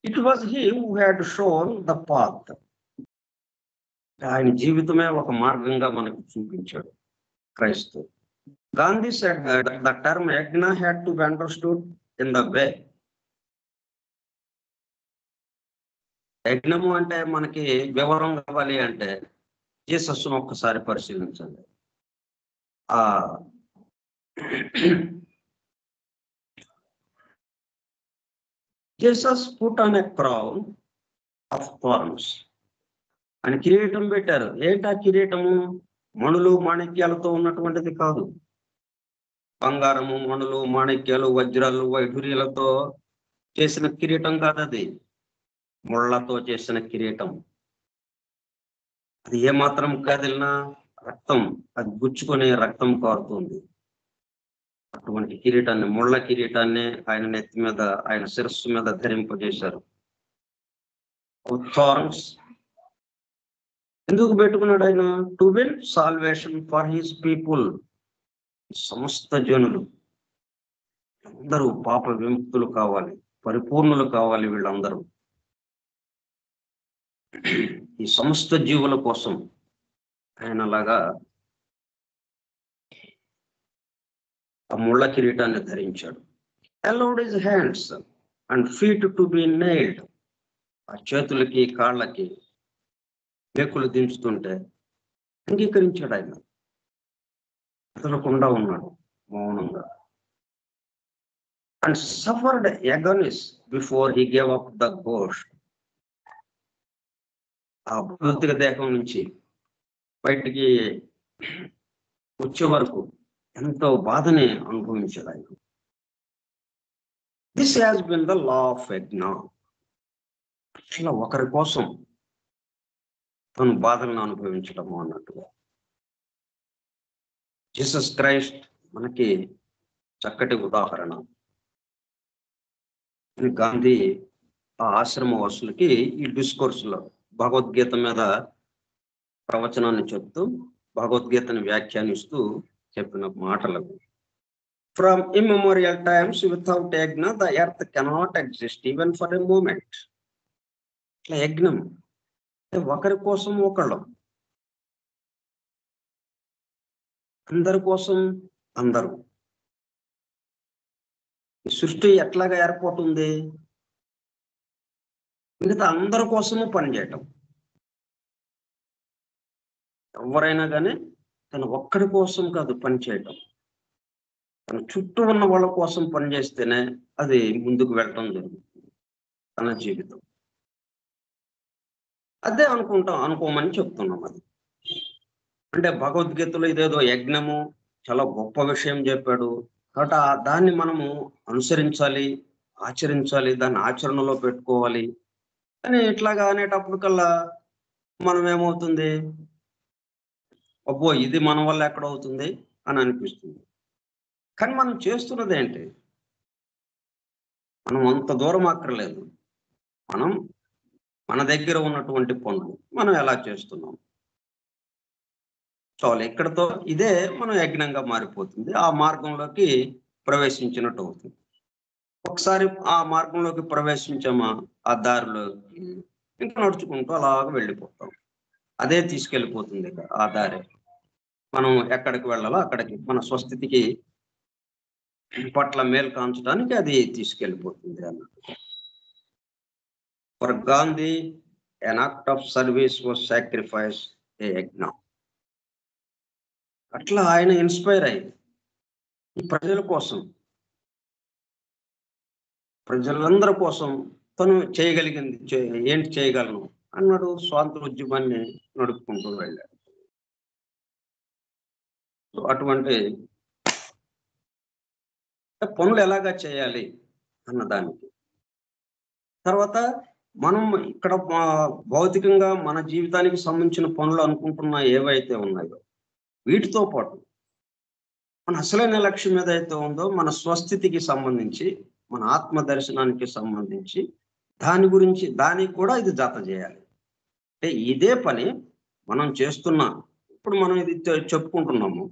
It was he who had shown the path. ఆయన జీవితమే ఒక మార్గంగా మనకు చూపించాడు క్రైస్తు. Gandhi said that the term yajna had to be understood in the way. యజ్ఞము అంటే మనకి వివరం కావాలి అంటే జీసస్ను ఒక్కసారి పరిశీలించండి. Jesus put on a crown of thorns. అని కిరీటం పెట్టారు. ఏంటా కిరీటము? మణులు మాణిక్యాలతో ఉన్నటువంటిది కాదు. బంగారము, మణులు, మాణిక్యాలు, వజ్రాలు, వైఢూర్యాలతో చేసిన కిరీటం కాదు అది. ముళ్ళతో చేసిన కిరీటం. అది ఏమాత్రం కదిలినా రక్తం, అది గుచ్చుకొని రక్తం కారుతుంది. అటువంటి కిరీటాన్ని, ముళ్ళ కిరీటాన్ని ఆయన నెత్తి మీద, ఆయన శిరస్సు మీద ధరింపజేశారు. థార్న్స్ ఎందుకు పెట్టుకున్నాడు ఆయన? To win salvation for his people. సమస్త జనులు అందరూ పాప విముక్తులు కావాలి, పరిపూర్ణులు కావాలి వీళ్ళందరూ. ఈ సమస్త జీవుల కోసం ఆయన అలాగా ఆ ముళ్ళ కిరీటాన్ని ధరించాడు. allowed his hands and feet to be nailed. ఆ చేతులకి కాళ్ళకి మేకులు దించుతుంటే అంగీకరించాడు ఆయన. కదలకుండా ఉన్నాడు మౌనంగా. and suffered agonies before he gave up the ghost. ఆ భౌతిక దేహం నుంచి బయటికి వచ్చే వరకు ఎంతో బాధని అనుభవించాడు ఆయన. This has been the law of యజ్ఞ. ఇట్లా ఒకరి కోసం తను బాధలను అనుభవించడము అన్నట్టుగా జీసస్ క్రైస్ట్ మనకి చక్కటి ఉదాహరణ. గాంధీ ఆ ఆశ్రమ వాసులకి ఈ డిస్కోర్సులో భగవద్గీత మీద ప్రవచనాన్ని చెప్తూ, భగవద్గీతను వ్యాఖ్యానిస్తూ చెప్పిన మాటలకు, from immemorial times without yajna the earth cannot exist even for a moment. ఇట్లా యజ్ఞం ఒకరి కోసం ఒకళ్ళం, అందరి కోసం అందరూ. సృష్టి ఎట్లాగా ఏర్పడుతుంది? మిగతా అందరి కోసము పనిచేయటం. ఎవరైనా కానీ తను ఒక్కడి కోసం కాదు పనిచేయటం, తన చుట్టూ ఉన్న వాళ్ళ కోసం పనిచేస్తేనే అది ముందుకు వెళ్ళటం జరుగుతుంది తన జీవితం. అదే అనుకోమని చెప్తున్నాం. అది అంటే భగవద్గీతలో ఇదేదో యజ్ఞము చాలా గొప్ప విషయం చెప్పాడు కాబట్టి దాన్ని మనము అనుసరించాలి, ఆచరించాలి, దాన్ని ఆచరణలో పెట్టుకోవాలి అని ఇట్లాగా అనేటప్పుడు కల్లా మనం ఏమవుతుంది, అబ్బో ఇది మన వల్ల ఎక్కడవుతుంది అని అనిపిస్తుంది. కానీ మనం చేస్తున్నది ఏంటి? మనం అంత దూరం అక్కర్లేదు. మనం మన దగ్గర ఉన్నటువంటి పనులు మనం ఎలా చేస్తున్నాం చాలు. ఇక్కడతో ఇదే మనం యజ్ఞంగా మారిపోతుంది. ఆ మార్గంలోకి ప్రవేశించినట్టు అవుతుంది. ఒకసారి ఆ మార్గంలోకి ప్రవేశించామా, ఆ దారిలోకి ఇంకా నడుచుకుంటూ అలాగ వెళ్ళిపోతాం. అదే తీసుకెళ్ళిపోతుంది. ఆ దారి మనం ఎక్కడికి వెళ్ళాలో అక్కడికి, మన స్వస్థితికి పట్ల మేలు కాంచడానికి అది తీసుకెళ్ళిపోతుంది అన్నట్టు. For Gandhi an act of service was sacrifice, a యజ్ఞ. అట్లా ఆయన ఇన్స్పైర్ అయ్యి ఈ ప్రజల కోసం, ప్రజలందరి కోసం తను చేయగలిగింది ఏంటి చేయగలను అన్నాడు. స్వాతంత్ర ఉద్యమాన్ని నడుపుకుంటూ వెళ్ళాడు. అటువంటి పనులు ఎలాగా చేయాలి అన్నదానికి తర్వాత మనం ఇక్కడ భౌతికంగా మన జీవితానికి సంబంధించిన పనులు అనుకుంటున్న ఏవైతే ఉన్నాయో వీటితో పాటు మన అసలైన లక్ష్యం ఏదైతే ఉందో మన స్వస్థితికి సంబంధించి, మన ఆత్మ దర్శనానికి సంబంధించి దానికి కూడా ఇది జత చేయాలి. అంటే ఇదే పని మనం చేస్తున్నా. ఇప్పుడు మనం ఇది చెప్పుకుంటున్నాము.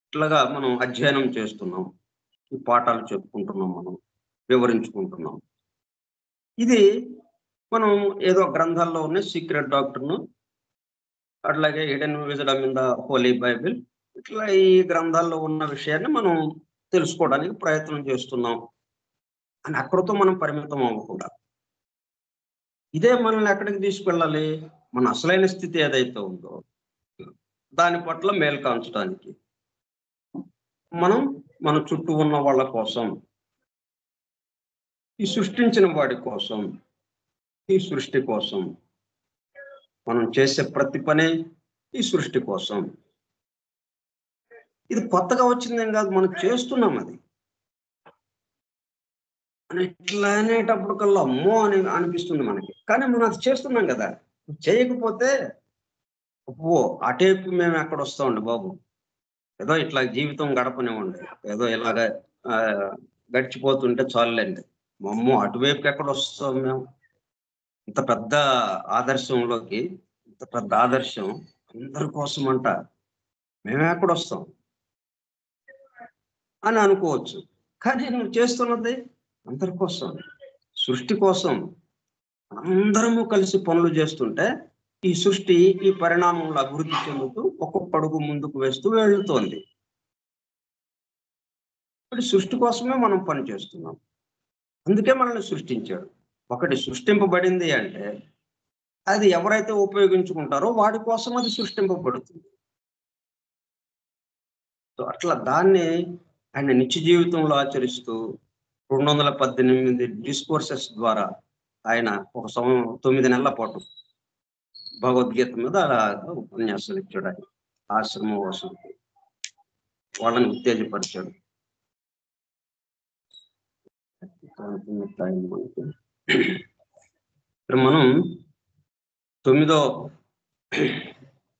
ఇట్లాగా మనం అధ్యయనం చేస్తున్నాం. ఈ పాఠాలు చెప్పుకుంటున్నాం, మనం వివరించుకుంటున్నాం. ఇది మనం ఏదో గ్రంథాల్లో ఉన్న సీక్రెట్ డాక్టర్‌ను, అట్లాగే hidden wisdom in the Holi Bible, ఇట్లా ఈ గ్రంథాల్లో ఉన్న విషయాన్ని మనం తెలుసుకోవడానికి ప్రయత్నం చేస్తున్నాం అని అక్కడితో మనం పరిమితం అవ్వకుండా, ఇదే మనల్ని ఎక్కడికి తీసుకెళ్ళాలి? మన అసలైన స్థితి ఏదైతే ఉందో దాని పట్ల మేలు కాంచడానికి, మనం మన చుట్టూ ఉన్న వాళ్ళ కోసం, ఈ సృష్టించిన వాడి కోసం, ఈ సృష్టి కోసం, మనం చేసే ప్రతి పని ఈ సృష్టి కోసం. ఇది కొత్తగా వచ్చిందేం కాదు, మనం చేస్తున్నాం అది. అని ఇట్లా అనేటప్పటికల్లా అమ్మో అని అనిపిస్తుంది మనకి. కానీ మనం అది చేస్తున్నాం కదా. చేయకపోతే అబ్బో అటేపు మేము ఎక్కడొస్తామండి బాబు. ఏదో ఇట్లా జీవితం గడపనివ్వండి. ఏదో ఇలాగ గడిచిపోతుంటే చాలులేండి. అమ్మో అటువైపుకి ఎక్కడొస్తాం మేము. ఇంత పెద్ద ఆదర్శంలోకి, ఇంత పెద్ద ఆదర్శం అందరి కోసం అంట. మేమెక్కడొస్తాం అని అనుకోవచ్చు. కానీ నువ్వు చేస్తున్నది అందరి కోసం, సృష్టి కోసం. అందరము కలిసి పనులు చేస్తుంటే ఈ సృష్టి ఈ పరిణామంలో అభివృద్ధి చెందుతూ ఒక్కొక్క అడుగు ముందుకు వేస్తూ వెళ్తోంది. ఇప్పుడు సృష్టి కోసమే మనం పని చేస్తున్నాం. అందుకే మనల్ని సృష్టించాడు. ఒకటి సృష్టింపబడింది అంటే అది ఎవరైతే ఉపయోగించుకుంటారో వాడి కోసం అది సృష్టింపబడుతుంది. సో అట్లా దాన్ని ఆయన నిత్య జీవితంలో ఆచరిస్తూ 218 డిస్కోర్సెస్ ద్వారా ఆయన ఒక 9 నెలల పాటు భగవద్గీత మీద అలా ఉపన్యాసాలు ఇచ్చాడు. ఆయన ఆశ్రమం వాసులకి వాళ్ళని ఉత్తేజపరిచాడు. మనం 9వ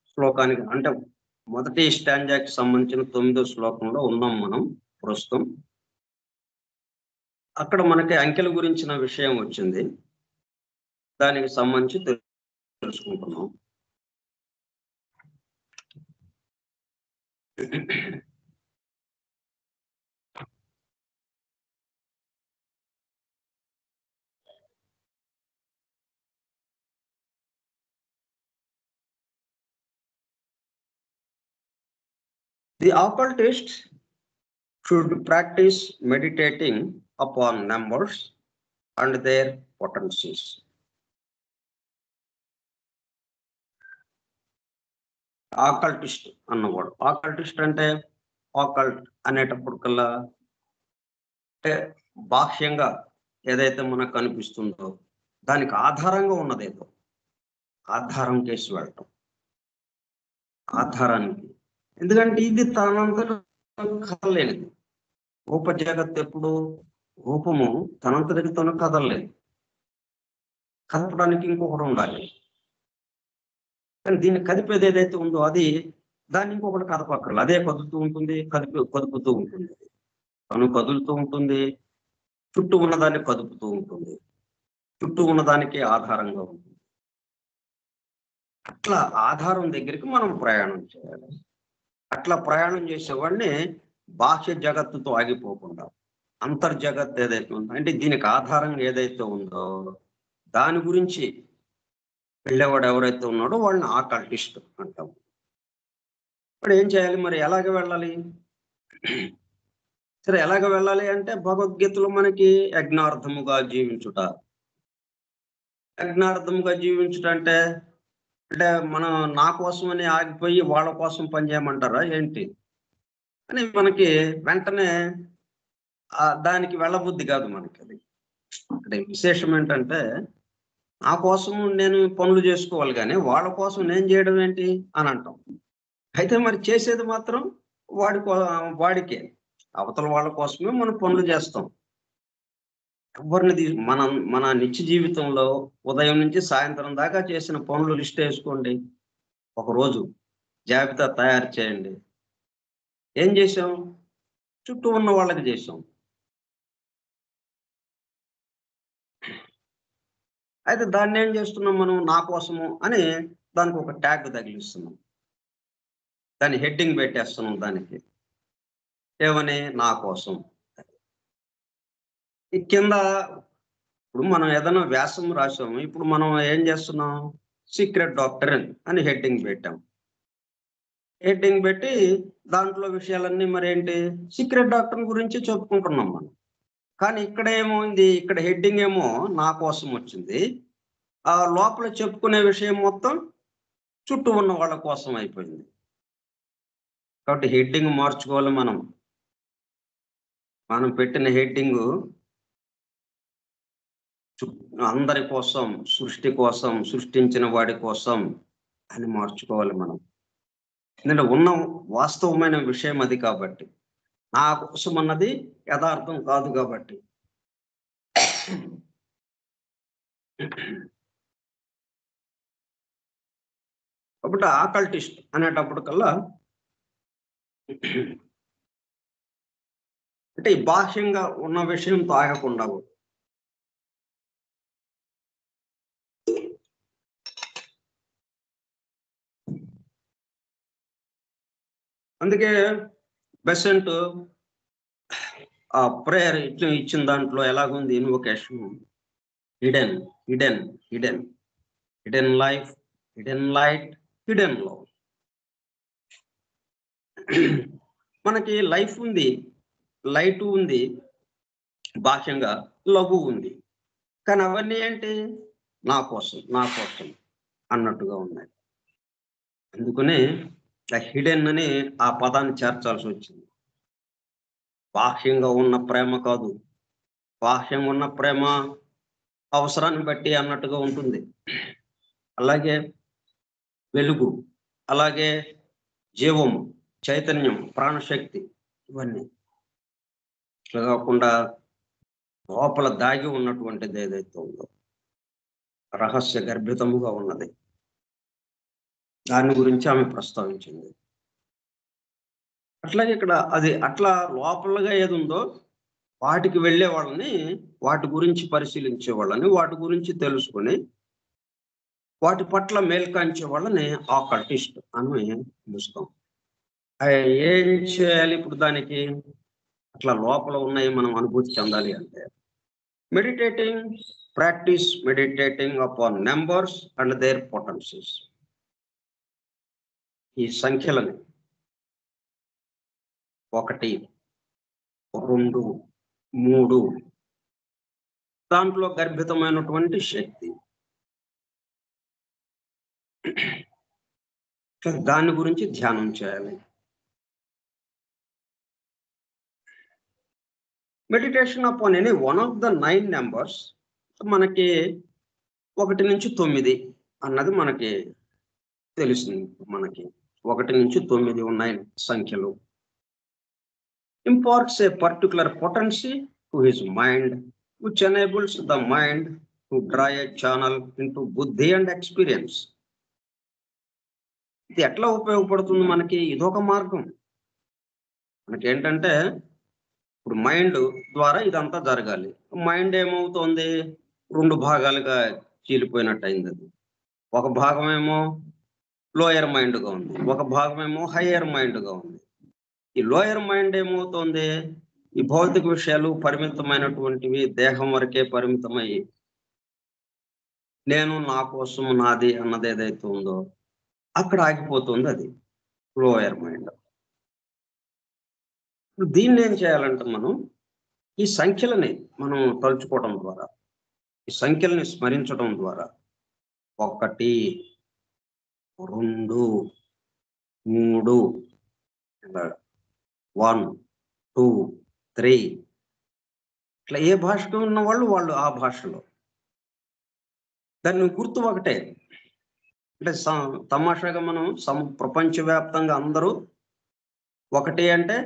శ్లోకానికి, అంటే మొదటి స్టాంజాకి సంబంధించిన 9వ శ్లోకంలో ఉన్నాం మనం ప్రస్తుతం. అక్కడ మనకి అంకెల గురించిన విషయం వచ్చింది. దానికి సంబంధించి తెలుసుకుంటున్నాం. The occultist should practice meditating upon numbers and their potencies. ఆకల్టిస్ట్ అన్నవాడు. ఆకల్టిస్ట్ అంటే ఆకల్ట్ అనేటప్పటికల్లా అంటే బాహ్యంగా ఏదైతే మనకు కనిపిస్తుందో దానికి ఆధారంగా ఉన్నదేదో ఆధారం కేసు వెళ్ళటం. ఆధారానికి, ఎందుకంటే ఇది తనంతట కదలలేనిది. రూప జగత్ ఎప్పుడు రూపము తనంతటికి తను కదలలేదు. కదపడానికి ఇంకొకటి ఉండాలి. కానీ దీన్ని కదిపేది ఏదైతే ఉందో అది దాన్ని ఇంకొకటి కదపక్కర్లేదు. అదే కదులుతూ ఉంటుంది, కదుపుతూ ఉంటుంది. తను కదులుతూ ఉంటుంది, చుట్టూ ఉన్నదాన్ని కదుపుతూ ఉంటుంది, చుట్టూ ఉన్నదానికి ఆధారంగా ఉంటుంది. అట్లా ఆధారం దగ్గరికి మనం ప్రయాణం చేయాలి. అట్లా ప్రయాణం చేసేవాడిని బాహ్య జగత్తుతో ఆగిపోకుండా అంతర్జగత్ ఏదైతే ఉందో, అంటే దీనికి ఆధారంగా ఏదైతే ఉందో దాని గురించి వెళ్ళేవాడు ఎవరైతే ఉన్నాడో వాళ్ళని ఆకల్టిస్ట్ అంటాం. ఇప్పుడు ఏం చేయాలి మరి? ఎలాగ వెళ్ళాలి? సరే, ఎలాగ వెళ్ళాలి అంటే భగవద్గీతలో మనకి యజ్ఞార్థముగా జీవించుట. యజ్ఞార్థముగా జీవించుట అంటే మనం నా కోసమని ఆగిపోయి వాళ్ళ కోసం పనిచేయమంటారా ఏంటి అని మనకి వెంటనే దానికి వెళ్ళబుద్ధి కాదు మనకి. అది అంటే విశేషం ఏంటంటే నా కోసం నేను పనులు చేసుకోవాలి కానీ వాళ్ళ కోసం నేను చేయడం ఏంటి అని అంటాం. అయితే మరి చేసేది మాత్రం వాడికే, అవతల వాళ్ళ కోసమే మనం పనులు చేస్తాం. ఎవరిని మనం మన నిత్య జీవితంలో ఉదయం నుంచి సాయంత్రం దాకా చేసిన పనులు లిస్ట్ వేసుకోండి. ఒకరోజు జాబితా తయారు చేయండి. ఏం చేసాం? చుట్టూ ఉన్న వాళ్ళకి చేసాం. అయితే దాన్ని ఏం చేస్తున్నాం మనం? నా కోసము అని దానికి ఒక ట్యాగ్ తగిలిస్తున్నాం. దాన్ని హెడ్డింగ్ పెట్టేస్తున్నాం దానికి. ఏమని? నా కోసం. ఈ కింద ఇప్పుడు మనం ఏదైనా వ్యాసం రాసాము. ఇప్పుడు మనం ఏం చేస్తున్నాం? సీక్రెట్ డాక్టర్ అని హెడ్డింగ్ పెట్టాం. హెడ్డింగ్ పెట్టి దాంట్లో విషయాలన్నీ మరేంటి? సీక్రెట్ డాక్టర్ గురించి చెప్పుకుంటున్నాం మనం. కానీ ఇక్కడ ఏమైంది? ఇక్కడ హెడ్డింగ్ ఏమో నా కోసం వచ్చింది. ఆ లోపల చెప్పుకునే విషయం మొత్తం చుట్టూ ఉన్న వాళ్ళ కోసం అయిపోయింది. కాబట్టి హెడ్డింగ్ మార్చుకోవాలి మనం. మనం పెట్టిన హెడ్డింగు అందరి కోసం, సృష్టి కోసం, సృష్టించిన వాడి కోసం అని మార్చుకోవాలి మనం. ఎందుకంటే ఉన్న వాస్తవమైన విషయం అది కాబట్టి. నా కోసం అన్నది యథార్థం కాదు కాబట్టి. కాబట్టి ఆకల్టిస్ట్ అనేటప్పటికల్లా అంటే ఈ బాహ్యంగా ఉన్న విషయంతో ఆగకుండా అందుకే బెసెంట్ ఆ ప్రేయర్ ఇచ్చిన దాంట్లో ఎలాగుంది invocation? Hidden, hidden, hidden, hidden life, hidden light, hidden love. మనకి లైఫ్ ఉంది, లైట్ ఉంది, బాహ్యంగా లవ్ ఉంది. కానీ అవన్నీ ఏంటి? నా కోసం, నా కోసం అన్నట్టుగా ఉన్నాయి. అందుకనే హిడెన్ అని ఆ పదాన్ని చేర్చాల్సి వచ్చింది. బాహ్యంగా ఉన్న ప్రేమ కాదు. బాహ్యంగా ఉన్న ప్రేమ అవసరాన్ని బట్టి అన్నట్టుగా ఉంటుంది. అలాగే వెలుగు, అలాగే జీవము, చైతన్యం, ప్రాణశక్తి ఇవన్నీ. ఇట్లా కాకుండా లోపల దాగి ఉన్నటువంటిది ఏదైతే ఉందో రహస్య గర్భితముగా ఉన్నది. దాని గురించి ఆమె ప్రస్తావించింది. అట్లాగే ఇక్కడ అది అట్లా లోపలగా ఏది ఉందో వాటికి వెళ్ళే వాళ్ళని, వాటి గురించి పరిశీలించే వాళ్ళని, వాటి గురించి తెలుసుకొని వాటి పట్ల మేల్కాంచే వాళ్ళని ఆకల్టిస్ట్ అని పిలుస్తాం. ఏం చేయాలి ఇప్పుడు దానికి? అట్లా లోపల ఉన్నాయి మనం అనుభూతి చెందాలి అంటే practice meditating upon numbers and their potencies. ఈ సంఖ్యలని 1, 2, 3 దాంట్లో గర్భితమైనటువంటి శక్తి. దాని గురించి ధ్యానం చేయాలి. Meditation upon any one of the 9 numbers మనకి 1 నుంచి 9 అన్నది మనకి తెలిసింది. మనకి 1 నుంచి 9 ఉన్నాయి సంఖ్యలు. Imparts a particular potency to his mind, which enables the mind to draw a channel into buddhi and experience. ఇది ఎట్లా ఉపయోగపడుతుంది మనకి? ఇదొక మార్గం. మనకి ఏంటంటే ఇప్పుడు మైండ్ ద్వారా ఇదంతా జరగాలి. మైండ్ ఏమవుతోంది? 2 భాగాలుగా చీలిపోయినట్టు అయింది అది. ఒక భాగం ఏమో లోయర్ మైండ్గా ఉంది, ఒక భాగం ఏమో హయ్యర్ మైండ్గా ఉంది. ఈ లోయర్ మైండ్ ఏమవుతోంది? ఈ భౌతిక విషయాలు పరిమితమైనటువంటివి దేహం వరకే పరిమితమై నేను, నా కోసం, నాది అన్నది ఏదైతే ఉందో అక్కడ ఆగిపోతుంది. అది లోయర్ మైండ్. దీన్ని ఏం చేయాలంటే మనం ఈ సంఖ్యలని మనం తలుచుకోవడం ద్వారా, ఈ సంఖ్యల్ని స్మరించడం ద్వారా 1, 2, 3 ఇలా 1, 2, 3 ఇట్లా ఏ భాషలో ఉన్న వాళ్ళు ఆ భాషలో. దాన్ని గుర్తు ఒకటే. అంటే తమాషాగా మనం ప్రపంచవ్యాప్తంగా అందరూ 1 అంటే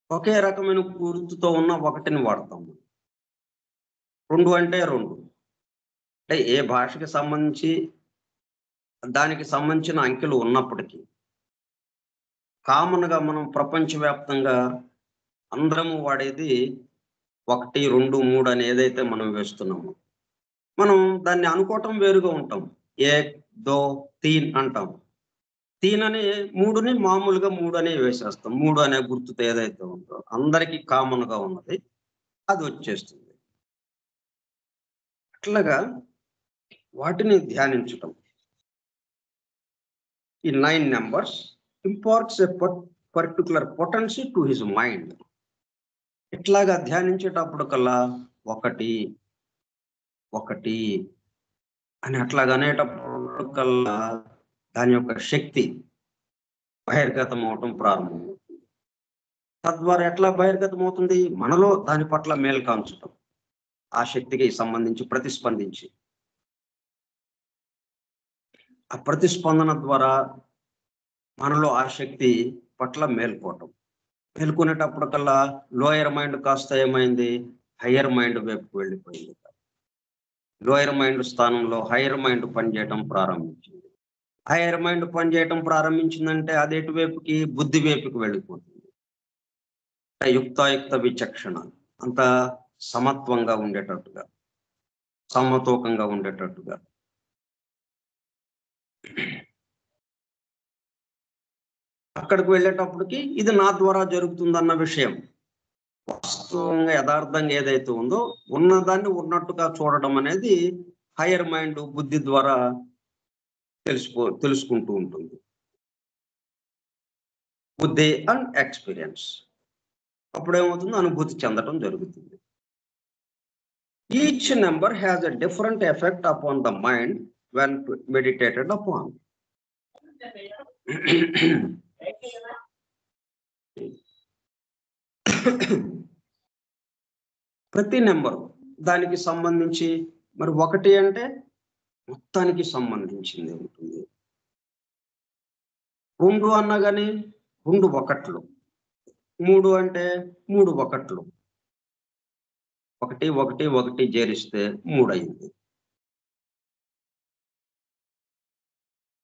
ఒకే రకమైన గుర్తుతో ఉన్న 1ని వాడతాం. 2 అంటే 2. అంటే ఏ భాషకి సంబంధించి దానికి సంబంధించిన అంకెలు ఉన్నప్పటికీ కామన్‌గా మనం ప్రపంచవ్యాప్తంగా అందరము వాడేది 1, 2, 3 అని ఏదైతే మనం వేస్తున్నామో, మనం దాన్ని అనుకోవటం వేరుగా ఉంటాం. 1, 2, 3 అంటాం. 3 అని 3ని మామూలుగా 3 అనే వేసేస్తాం. 3 అనే గుర్తుతో ఏదైతే ఉందో అందరికీ కామన్‌గా ఉన్నది అది వచ్చేస్తుంది. అట్లాగా వాటిని ధ్యానించటం. ఈ 9 numbers imparts a particular potency to his mind. ఇట్లాగా ధ్యానించేటప్పటికల్లా 1, 1 అని అట్లాగా అనేటప్పటికల్లా దాని యొక్క శక్తి బహిర్గతం అవటం ప్రారంభమవుతుంది. తద్వారా ఎట్లా బహిర్గతం అవుతుంది? మనలో దాని పట్ల మేలు కాంచటం. ఆ శక్తికి సంబంధించి ప్రతిస్పందించి. ఆ ప్రతిస్పందన ద్వారా మనలో ఆ శక్తి పట్ల మేల్కోవటం. మేల్కొనేటప్పటికల్లా లోయర్ మైండ్ కాస్త ఏమైంది? హయ్యర్ మైండ్ వైపుకు వెళ్ళిపోయింది. లోయర్ మైండ్ స్థానంలో హయ్యర్ మైండ్ పనిచేయటం ప్రారంభించింది. హయ్యర్ మైండ్ పనిచేయటం ప్రారంభించిందంటే అది ఎటువైపుకి? బుద్ధి వైపుకి వెళ్ళిపోతుంది. యుక్తాయుక్త విచక్షణ అంత సమత్వంగా ఉండేటట్టుగా, సమతూకంగా ఉండేటట్టుగా. అక్కడికి వెళ్ళేటప్పటికి ఇది నా ద్వారా జరుగుతుందన్న విషయం వాస్తవంగా యథార్థంగా ఏదైతే ఉందో ఉన్నదాన్ని ఉన్నట్టుగా చూడడం అనేది హయ్యర్ మైండ్ బుద్ధి ద్వారా తెలుసుకుంటూ ఉంటుంది. బుద్ధి అండ్ ఎక్స్పీరియన్స్ అప్పుడేమవుతుంది? అనుభూతి చెందటం జరుగుతుంది. Each number has a different effect upon the mind when meditated upon. ప్రతి నెంబరు దానికి సంబంధించి మరి 1 అంటే మొత్తానికి సంబంధించింది ఉంటుంది. 2 అన్నా గాని 2 1లు. 3 అంటే 3 1లు. 1, 1, 1 చేరిస్తే 3 అయింది.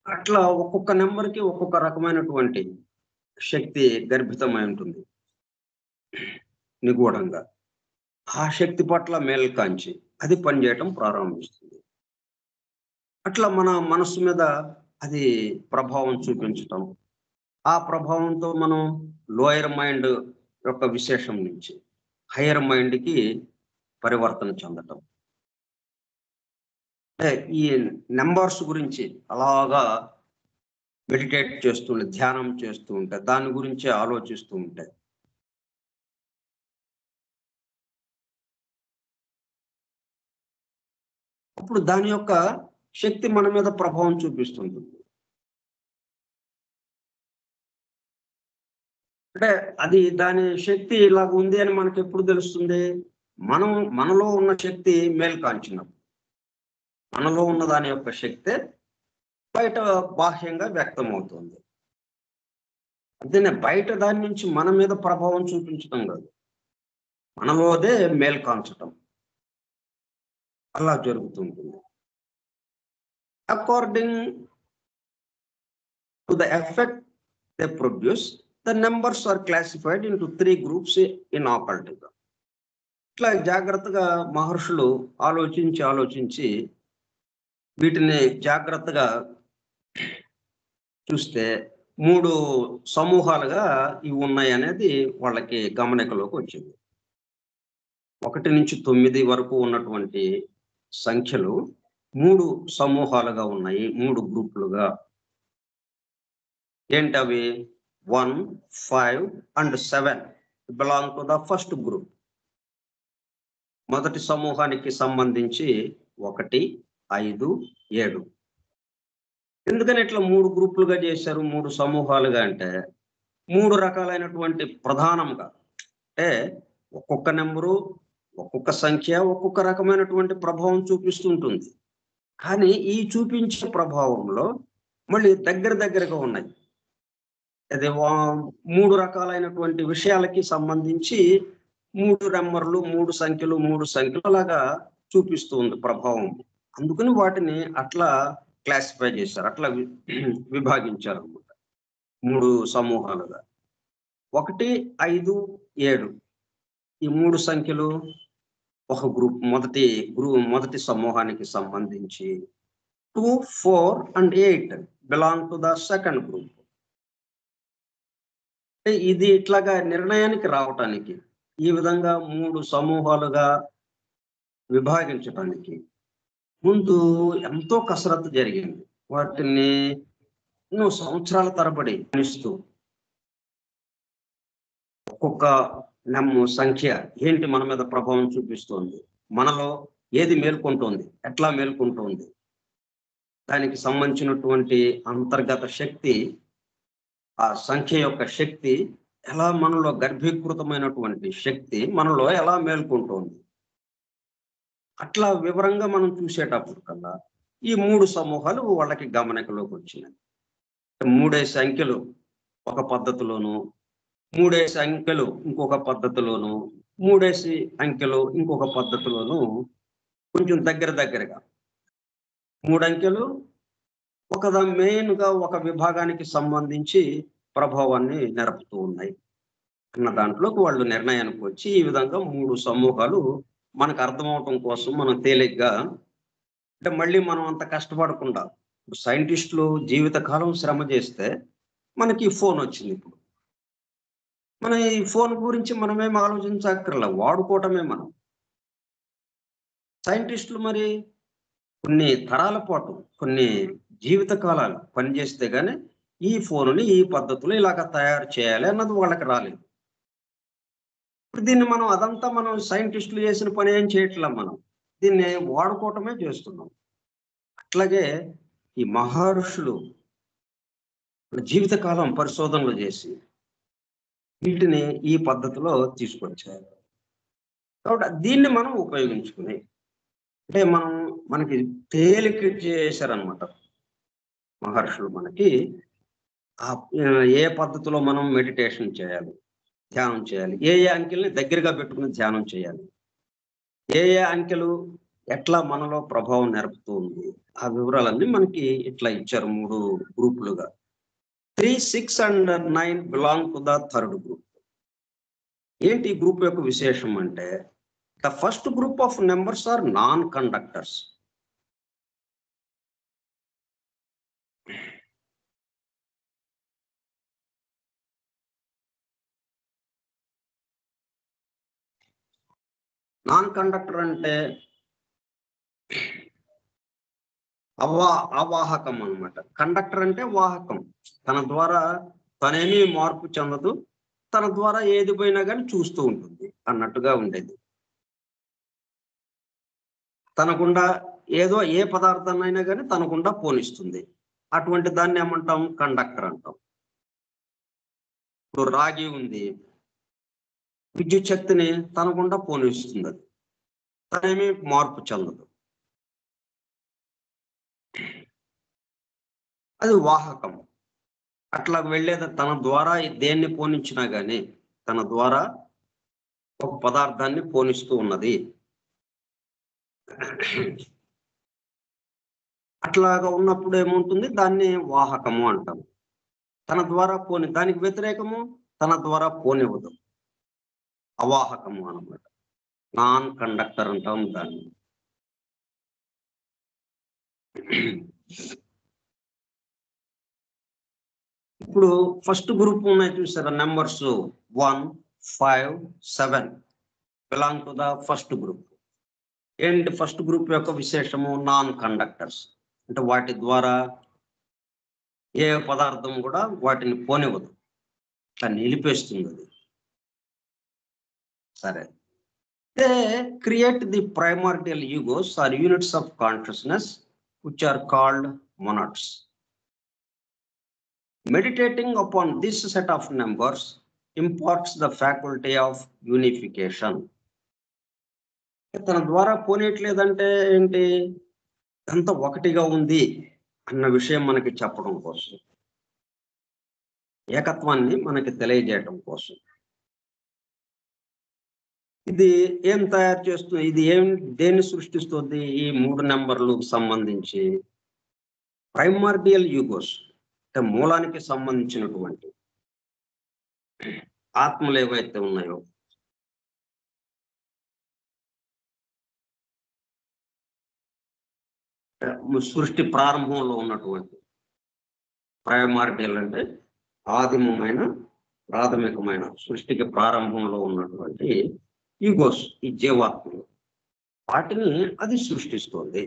అట్లా ఒక్కొక్క నెంబర్‌కి ఒక్కొక్క రకమైనటువంటి శక్తి గర్భితమై ఉంటుంది నిగూఢంగా. ఆ శక్తి పట్ల మేలు కాంచి అది పనిచేయటం ప్రారంభిస్తుంది. అట్లా మన మనస్సు మీద అది ప్రభావం చూపించటం. ఆ ప్రభావంతో మనం లోయర్ మైండ్ యొక్క విశేషం నుంచి హయ్యర్ మైండ్‌కి పరివర్తన చెందటం. అంటే ఈ నంబర్స్ గురించి అలాగా మెడిటేట్ చేస్తుంటే, ధ్యానం చేస్తూ ఉంటే, దాని గురించే ఆలోచిస్తూ ఉంటే అప్పుడు దాని యొక్క శక్తి మన మీద ప్రభావం చూపిస్తుంటుంది. అంటే అది దాని శక్తి ఇలాగ ఉంది అని మనకి ఎప్పుడు తెలుస్తుంది? మనలో ఉన్న శక్తి మేలు కాంచినప్పుడు. మనలో ఉన్న దాని యొక్క శక్తి బయట బాహ్యంగా వ్యక్తమవుతుంది. అంతేనే బయట దాని నుంచి మన మీద ప్రభావం చూపించటం కాదు. మనలోదే మేలు కాంచటం. అలా జరుగుతుంటుంది. According to the effect they produce, the numbers are classified into 3 groups in occultism. ఇట్లా జాగ్రత్తగా మహర్షులు ఆలోచించి వీటిని జాగ్రత్తగా చూస్తే 3 సమూహాలుగా ఇవి ఉన్నాయనేది వాళ్ళకి గమనికలోకి వచ్చింది. 1 నుంచి 9 వరకు ఉన్నటువంటి సంఖ్యలు 3 సమూహాలుగా ఉన్నాయి. 3 గ్రూపులుగా. ఏంటవి? 1, 5 and 7 belong to the first group. మొదటి సమూహానికి సంబంధించి 1, 5, 7. ఎందుకని ఇట్లా 3 గ్రూపులుగా చేశారు, 3 సమూహాలుగా అంటే 3 రకాలైనటువంటి ప్రధానంగా అంటే ఒక్కొక్క నెంబరు, ఒక్కొక్క సంఖ్య ఒక్కొక్క రకమైనటువంటి ప్రభావం చూపిస్తుంటుంది. కానీ ఈ చూపించే ప్రభావంలో మళ్ళీ దగ్గరగా ఉన్నాయి. అది 3 రకాలైనటువంటి విషయాలకి సంబంధించి 3 నెంబర్లు, 3 సంఖ్యలు అలాగా చూపిస్తూ ఉంది ప్రభావం. అందుకని వాటిని అట్లా క్లాసిఫై చేశారు, అట్లా విభాగించారు అనమాట 3 సమూహాలుగా. 1, 5, 7 ఈ 3 సంఖ్యలు ఒక గ్రూప్, మొదటి సమూహానికి సంబంధించి. 2, 4 and 8 belong to the second group. ఇది ఇట్లాగా నిర్ణయానికి రావటానికి, ఈ విధంగా 3 సమూహాలుగా విభాగించటానికి ముందు ఎంతో కసరత్తు జరిగింది. వాటిని ఎన్నో సంవత్సరాల తరబడి గమనిస్తూ ఒక్కొక్క సంఖ్య ఏంటి మన మీద ప్రభావం చూపిస్తోంది, మనలో ఏది మేల్కొంటోంది, ఎట్లా మేల్కొంటోంది, దానికి సంబంధించినటువంటి అంతర్గత శక్తి, ఆ సంఖ్య యొక్క శక్తి ఎలా మనలో గర్భీకృతమైనటువంటి శక్తి మనలో ఎలా మేల్కొంటోంది, అట్లా వివరంగా మనం చూసేటప్పుడు కల్లా ఈ 3 సమూహాలు వాళ్ళకి గమనికలోకి వచ్చినాయి. 3 సంఖ్యలు ఒక పద్ధతిలోను, 3 అంకెలు ఇంకొక పద్ధతిలోను, 3 అంకెలు ఇంకొక పద్ధతిలోను కొంచెం దగ్గరగా 3 అంకెలు మెయిన్గా ఒక విభాగానికి సంబంధించి ప్రభావాన్ని నెరపుతూ ఉన్నాయి అన్న దాంట్లోకి వాళ్ళు నిర్ణయానికి వచ్చి ఈ విధంగా 3 సమూహాలు మనకు అర్థమవటం కోసం మనం తేలిగ్గా, అంటే మళ్ళీ మనం అంత కష్టపడకుండా, సైంటిస్టులు జీవితకాలం శ్రమ చేస్తే మనకి ఫోన్ వచ్చింది. ఇప్పుడు మన ఈ ఫోన్ గురించి మనమేం ఆలోచించక్కర్లా, వాడుకోవటమే మనం. సైంటిస్టులు మరి కొన్ని తరాల పాటు, కొన్ని జీవిత కాలాలు పనిచేస్తే గానీ ఈ ఫోనుని ఈ పద్ధతిలో ఇలాగ తయారు చేయాలి అన్నది వాళ్ళకి రాలేదు. ఇప్పుడు దీన్ని మనం సైంటిస్టులు చేసిన పని ఏం చేయట్లా, మనం దీన్ని వాడుకోవటమే చేస్తున్నాం. అట్లాగే ఈ మహర్షులు జీవితకాలం పరిశోధనలు చేసి వీటిని ఈ పద్ధతిలో తీసుకొచ్చారు. కాబట్టి దీన్ని మనం ఉపయోగించుకుని, అంటే మనకి తేలిక చేశారనమాట మహర్షులు. మనకి ఏ పద్ధతిలో మనం మెడిటేషన్ చేయాలి, ధ్యానం చేయాలి, ఏ అంకెల్ని దగ్గరగా పెట్టుకుని ధ్యానం చేయాలి, ఏ అంకెలు ఎట్లా మనలో ప్రభావం నెరపుతూ ఉంది, ఆ వివరాలన్నీ మనకి ఇట్లా ఇచ్చారు 3 గ్రూపులుగా. 3, 6 and 9 belong to the third group. ఏంటి ఈ గ్రూప్ యొక్క విశేషం అంటే, the first group of numbers are non-conductors. Non-conductor అంటే అవాహకం అన్నమాట. కండక్టర్ అంటే వాహకం, తన ద్వారా తనేమీ మార్పు చెందదు, తన ద్వారా ఏది పోయినా కానీ చూస్తూ ఉంటుంది అన్నట్టుగా ఉండేది. తనకుండా ఏ పదార్థాన్ని అయినా కానీ తనకుండా పోనిస్తుంది. అటువంటి దాన్ని ఏమంటాం? కండక్టర్ అంటాం. ఇప్పుడు రాగి ఉంది, విద్యుత్ శక్తిని తనకుండా పోనిస్తుంది, అది తనేమీ మార్పు చెందదు, అది వాహకం. అట్లా వెళ్ళేది తన ద్వారా దేన్ని పోనించినా గానీ తన ద్వారా ఒక పదార్థాన్ని పోనిస్తూ ఉన్నది. అట్లాగా ఉన్నప్పుడు ఏముంటుంది? దాన్ని వాహకము అంటాం. తన ద్వారా దానికి వ్యతిరేకము తన ద్వారా పోనివ్వదు, అవాహకము అన్నమాట. నాన్ కండక్టర్ అంటాం దాన్ని. ఇప్పుడు ఫస్ట్ గ్రూప్ ఉన్నాయి చూసారా, numbers 1, 5, 7 belong to the first group. ఏంటి ఫస్ట్ గ్రూప్ యొక్క విశేషము? Non conductors. అంటే వాటి ద్వారా ఏ పదార్థం కూడా వాటిని పోనివ్వదు, అట్లా నిలిపేస్తుంది అది. సరే, they create the primordial egos or units of consciousness which are called monads. Meditating upon this set of numbers imparts the faculty of unification. తన ద్వారా పోనేట్లేదంటే ఏంటి? అంత ఒకటిగా ఉంది అన్న విషయం మనకి చెప్పడం కోసం, ఏకత్వాన్ని మనకి తెలియజేయటం కోసం. ఇది ఏం తయారు చేస్తుంది? ఇది దేన్ని సృష్టిస్తుంది? ఈ 3 నెంబర్లకు సంబంధించి ప్రైమార్డియల్ యూగోస్, అంటే మూలానికి సంబంధించినటువంటి ఆత్మలు ఏవైతే ఉన్నాయో, సృష్టి ప్రారంభంలో ఉన్నటువంటి ప్రైమార్డియల్ అంటే ఆదిమమైన ప్రాథమికమైన సృష్టికి ప్రారంభంలో ఉన్నటువంటి ఈగోస్, ఈ జీవాత్మలు, వాటిని అది సృష్టిస్తుంది.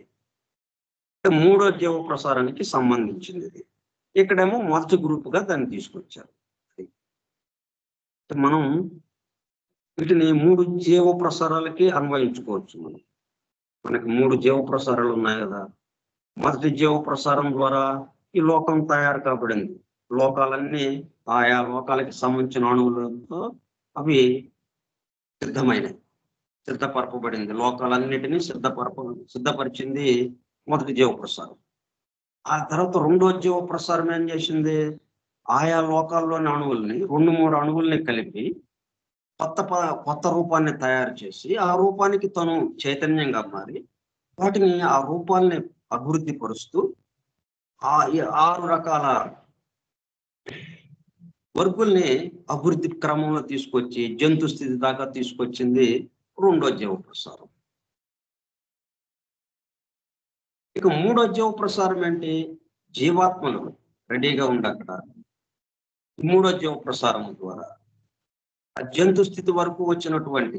మూడో జీవ ప్రసారానికి సంబంధించింది ఇది. ఇక్కడేమో మొదటి గ్రూప్గా దాన్ని తీసుకొచ్చారు. మనం వీటిని 3 జీవ ప్రసారాలకి అన్వయించుకోవచ్చు. మనకి 3 జీవ ప్రసారాలు ఉన్నాయి కదా. మొదటి జీవ ప్రసారం ద్వారా ఈ లోకం తయారు కాబడింది. లోకాలన్నీ ఆయా లోకాలకి సంబంధించిన అణువులతో అవి సిద్ధపరపబడింది. లోకాలన్నిటినీ సిద్ధపరిచింది మొదటి జీవ ప్రసారం. ఆ తర్వాత రెండో జీవ ప్రసారం ఏం చేసింది? ఆయా లోకాల్లోని అణువుల్ని 2-3 అణువుల్ని కలిపి కొత్త రూపాన్ని తయారు చేసి, ఆ రూపానికి తను చైతన్యంగా మారి వాటిని ఆ రూపాల్ని అభివృద్ధి పరుస్తూ ఆ 6 రకాల వర్గుల్ని అభివృద్ధి క్రమంలో తీసుకొచ్చి జంతు స్థితి దాకా తీసుకొచ్చింది రెండో జీవ ప్రసారం. ఇక మూడో జీవ ప్రసారం ఏంటి? జీవాత్మలు రెడీగా ఉంది అక్కడ. మూడో జీవ ప్రసారం ద్వారా ఆ జంతు స్థితి వరకు వచ్చినటువంటి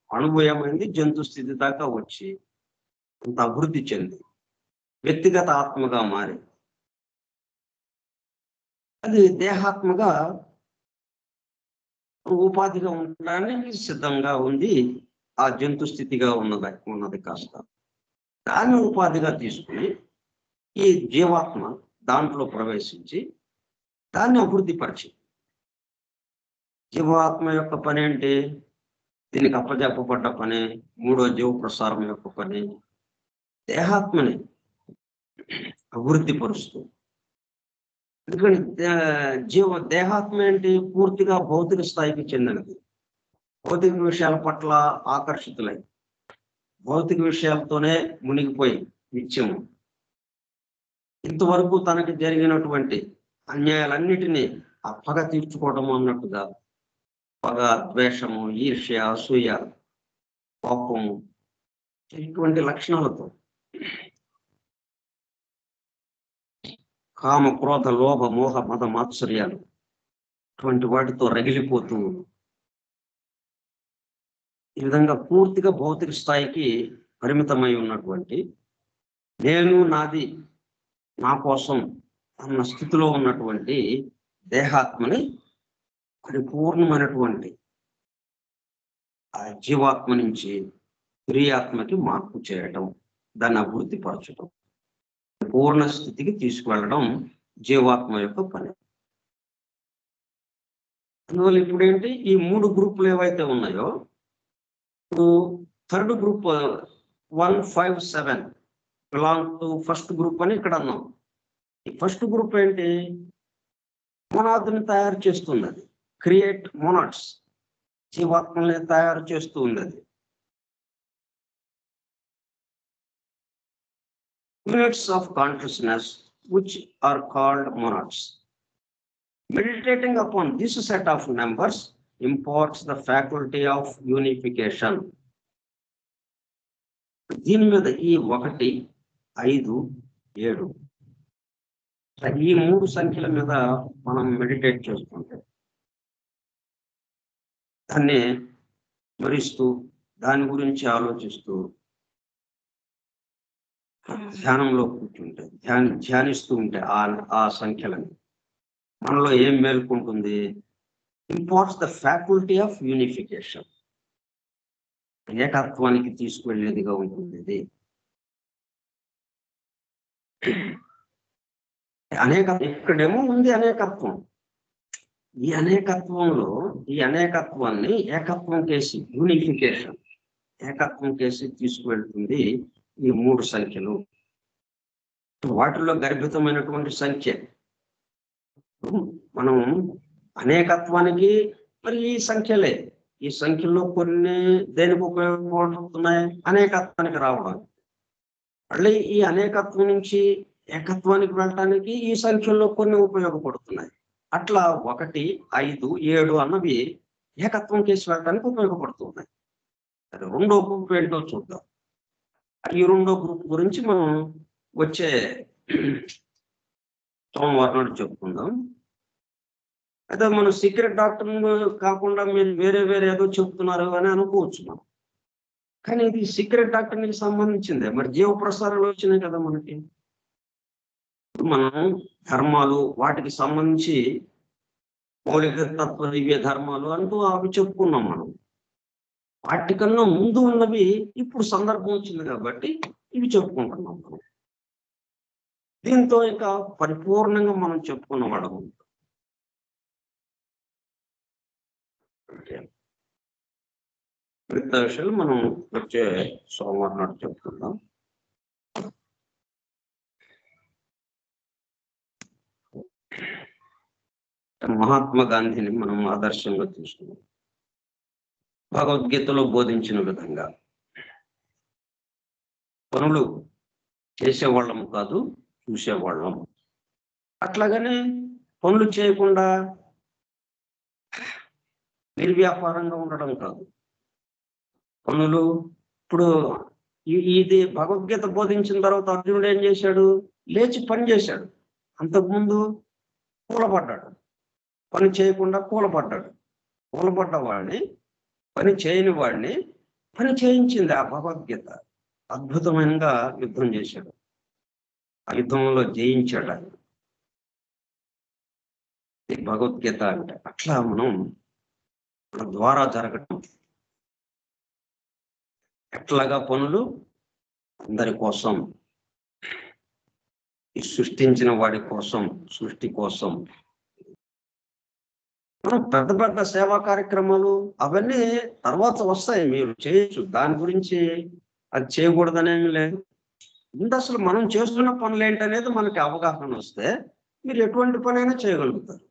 అణువు ఏమైంది? జంతు స్థితి దాకా వచ్చి అంత అభివృద్ధి చెంది వ్యక్తిగత ఆత్మగా మారి అది దేహాత్మగా ఉపాధిగా ఉండడానికి సిద్ధంగా ఉంది. ఆ జంతు స్థితిగా ఉన్నది కాస్త దాన్ని ఉపాధిగా తీసుకుని ఈ జీవాత్మ దాంట్లో ప్రవేశించి దాన్ని అభివృద్ధి పరిచి. జీవాత్మ యొక్క పని ఏంటి? దీనికి అప్పజెప్పబడ్డ పని, మూడో జీవ ప్రసారం యొక్క పని దేహాత్మని అభివృద్ధి పరుస్తూ. ఎందుకంటే దేహాత్మ ఏంటి? పూర్తిగా భౌతిక స్థాయికి చెందినది. భౌతిక విషయాల పట్ల ఆకర్షితులై భౌతిక విషయాలతోనే మునిగిపోయి నిత్యము ఇంతవరకు తనకి జరిగినటువంటి అన్యాయాలన్నిటినీ ఆ పగ తీర్చుకోవడం అన్నట్టుగా పగ, ద్వేషము, ఈర్ష్య, అసూయ, కోపము ఇటువంటి లక్షణాలతో కామ, క్రోధ, లోభ, మోహ, మద, మాత్సర్యాలు ఇటువంటి వాటితో రగిలిపోతూ ఈ విధంగా పూర్తిగా భౌతిక స్థాయికి పరిమితమై ఉన్నటువంటి నేను, నాది, నా కోసం అన్న స్థితిలో ఉన్నటువంటి దేహాత్మని పరిపూర్ణమైనటువంటి ఆ జీవాత్మ నుంచి ప్రియాత్మకి మార్పు చేయటం, దాన్ని అభివృద్ధి పరచడం, పూర్ణ స్థితికి తీసుకువెళ్ళడం జీవాత్మ యొక్క పని. అందువల్ల ఇప్పుడు ఏంటి? ఈ 3 గ్రూపులు ఏవైతే ఉన్నాయో, third group 157 belong to first group అని ఇక్కడ అన్నాం. ఈ ఫస్ట్ గ్రూప్ ఏంటి? మొనాదుని తయారు చేస్తుంది. అది క్రియేట్ మొనాడ్స్, జీవాత్మల్ని తయారు చేస్తూ ఉంది. అది units of consciousness which are called monads. Meditating upon this set of numbers imparts the faculty of unification. దీని మీద ఈ 1, 5, 7 ఈ 3 సంఖ్యల మీద మనం మెడిటేట్ చేస్తుంటే దాన్ని స్మరిస్తూ దాని గురించి ఆలోచిస్తూ ధ్యానంలో కూర్చుంటే ధ్యానిస్తూ ఉంటే ఆ సంఖ్యలను మనలో ఏం మేల్కొంటుంది? Imparts the faculty of unification, ఏకత్వానికి తీసుకువెళ్ళేదిగా ఉంటుంది. ఇది ఇక్కడేమో ఉంది అనేకత్వం. ఈ అనేకత్వాన్ని ఏకత్వం కేసి యూనిఫికేషన్, ఏకత్వం కేసి తీసుకువెళ్తుంది ఈ 3 సంఖ్యలు. వాటిలో గర్భితమైనటువంటి సంఖ్య మనం అనేకత్వానికి మరి ఈ సంఖ్యలే ఈ సంఖ్యల్లో కొన్ని దేనికి ఉపయోగపడుతున్నాయి? అనేకత్వానికి రావడం. మళ్ళీ ఈ అనేకత్వం నుంచి ఏకత్వానికి వెళ్ళటానికి ఈ సంఖ్యల్లో కొన్ని ఉపయోగపడుతున్నాయి. అట్లా 1, 5, 7 అన్నవి ఏకత్వం కేసి వెళ్ళడానికి ఉపయోగపడుతున్నాయి. అది రెండో గ్రూప్ ఏంటో చూద్దాం. ఈ రెండో గ్రూప్ గురించి మనం వచ్చే సోమవారం నాడు చెప్పుకుందాం. అయితే మనం సీక్రెట్ డాక్టర్ కాకుండా మీరు వేరే వేరే ఏదో చెప్తున్నారు అని అనుకోవచ్చు మనం. కానీ ఇది సీక్రెట్ డాక్టర్కి సంబంధించిందే. మరి జీవ ప్రసారాలు వచ్చినాయి కదా మనకి. మనం ధర్మాలు వాటికి సంబంధించి మౌలిక తత్వ దివ్య ధర్మాలు అంటూ అవి చెప్పుకున్నాం మనం. వాటికన్నా ముందు ఉన్నవి ఇప్పుడు సందర్భం వచ్చింది కాబట్టి ఇవి చెప్పుకుంటున్నాం మనం. దీంతో ఇంకా పరిపూర్ణంగా మనం చెప్పుకున్న వాళ్ళము. మిగతా విషయాలు మనం వచ్చే సోమవారం నాడు చెప్పుకుందాం. మహాత్మా గాంధీని మనం ఆదర్శంగా తీసుకున్నాం. భగవద్గీతలో బోధించిన విధంగా పనులు చేసేవాళ్ళం కాదు, చూసేవాళ్ళం. అట్లాగనే పనులు చేయకుండా నిర్వ్యాపారంగా ఉండడం కాదు. పనులు ఇప్పుడు ఇది భగవద్గీత బోధించిన తర్వాత అర్జునుడు ఏం చేశాడు? లేచి పని చేశాడు. అంతకుముందు కూలబడ్డాడు. పని చేయకుండా కూలబడ్డాడు. కూలబడ్డ వాడిని, పని చేయని వాడిని పని చేయించింది ఆ భగవద్గీత. అద్భుతమైనగా యుద్ధం చేశాడు. ఆ యుద్ధంలో జయించాడు ఆయన. భగవద్గీత అంటే అట్లా మనం మన ద్వారా జరగటం. ఎట్లాగా పనులు అందరి కోసం, ఈ సృష్టించిన వాడి కోసం, సృష్టి కోసం. మనం పెద్ద పెద్ద సేవా కార్యక్రమాలు అవన్నీ తర్వాత వస్తాయి, మీరు చేయొచ్చు. దాని గురించి అది చేయకూడదనేమి లేదు. ముందు అసలు మనం చేస్తున్న పనులు ఏంటనేది మనకి అవగాహన వస్తే మీరు ఎటువంటి పనైనా చేయగలుగుతారు.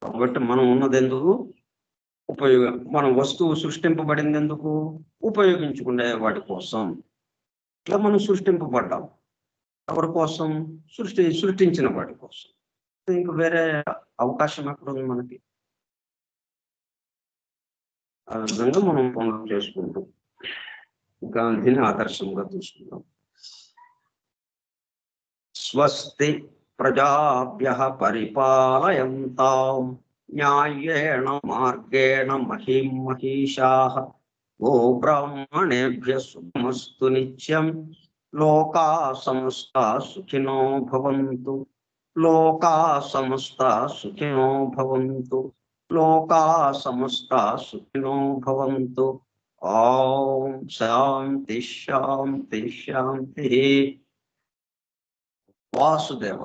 కాబట్టి మనం ఉన్నది ఎందుకు? మనం వస్తువు సృష్టింపబడింది ఎందుకు? ఉపయోగించుకునే వాడి కోసం. ఇట్లా మనం సృష్టింపబడ్డాం. ఎవరి కోసం? సృష్టించిన వాడి కోసం. ఇంక వేరే అవకాశం ఎక్కడ ఉంది మనకి? ఆ విధంగా మనం పనులు చేసుకుంటాం. గాంధీని ఆదర్శంగా తీసుకుందాం. స్వస్తి ప్రజాభ్యః పరిపాలయంతాం న్యాయేణ మార్గేణ మహిం మహిషాః గోబ్రాహ్మణేభ్యః శుభమస్తు నిత్యం లోకా సమస్తా సుఖినో భవంతు. లోకా సమస్తా సుఖినో భవంతు. లోకా సమస్తా సుఖినో భవంతు. ఓం శాంతి శాంతి శాంతి. వాసుదేవ.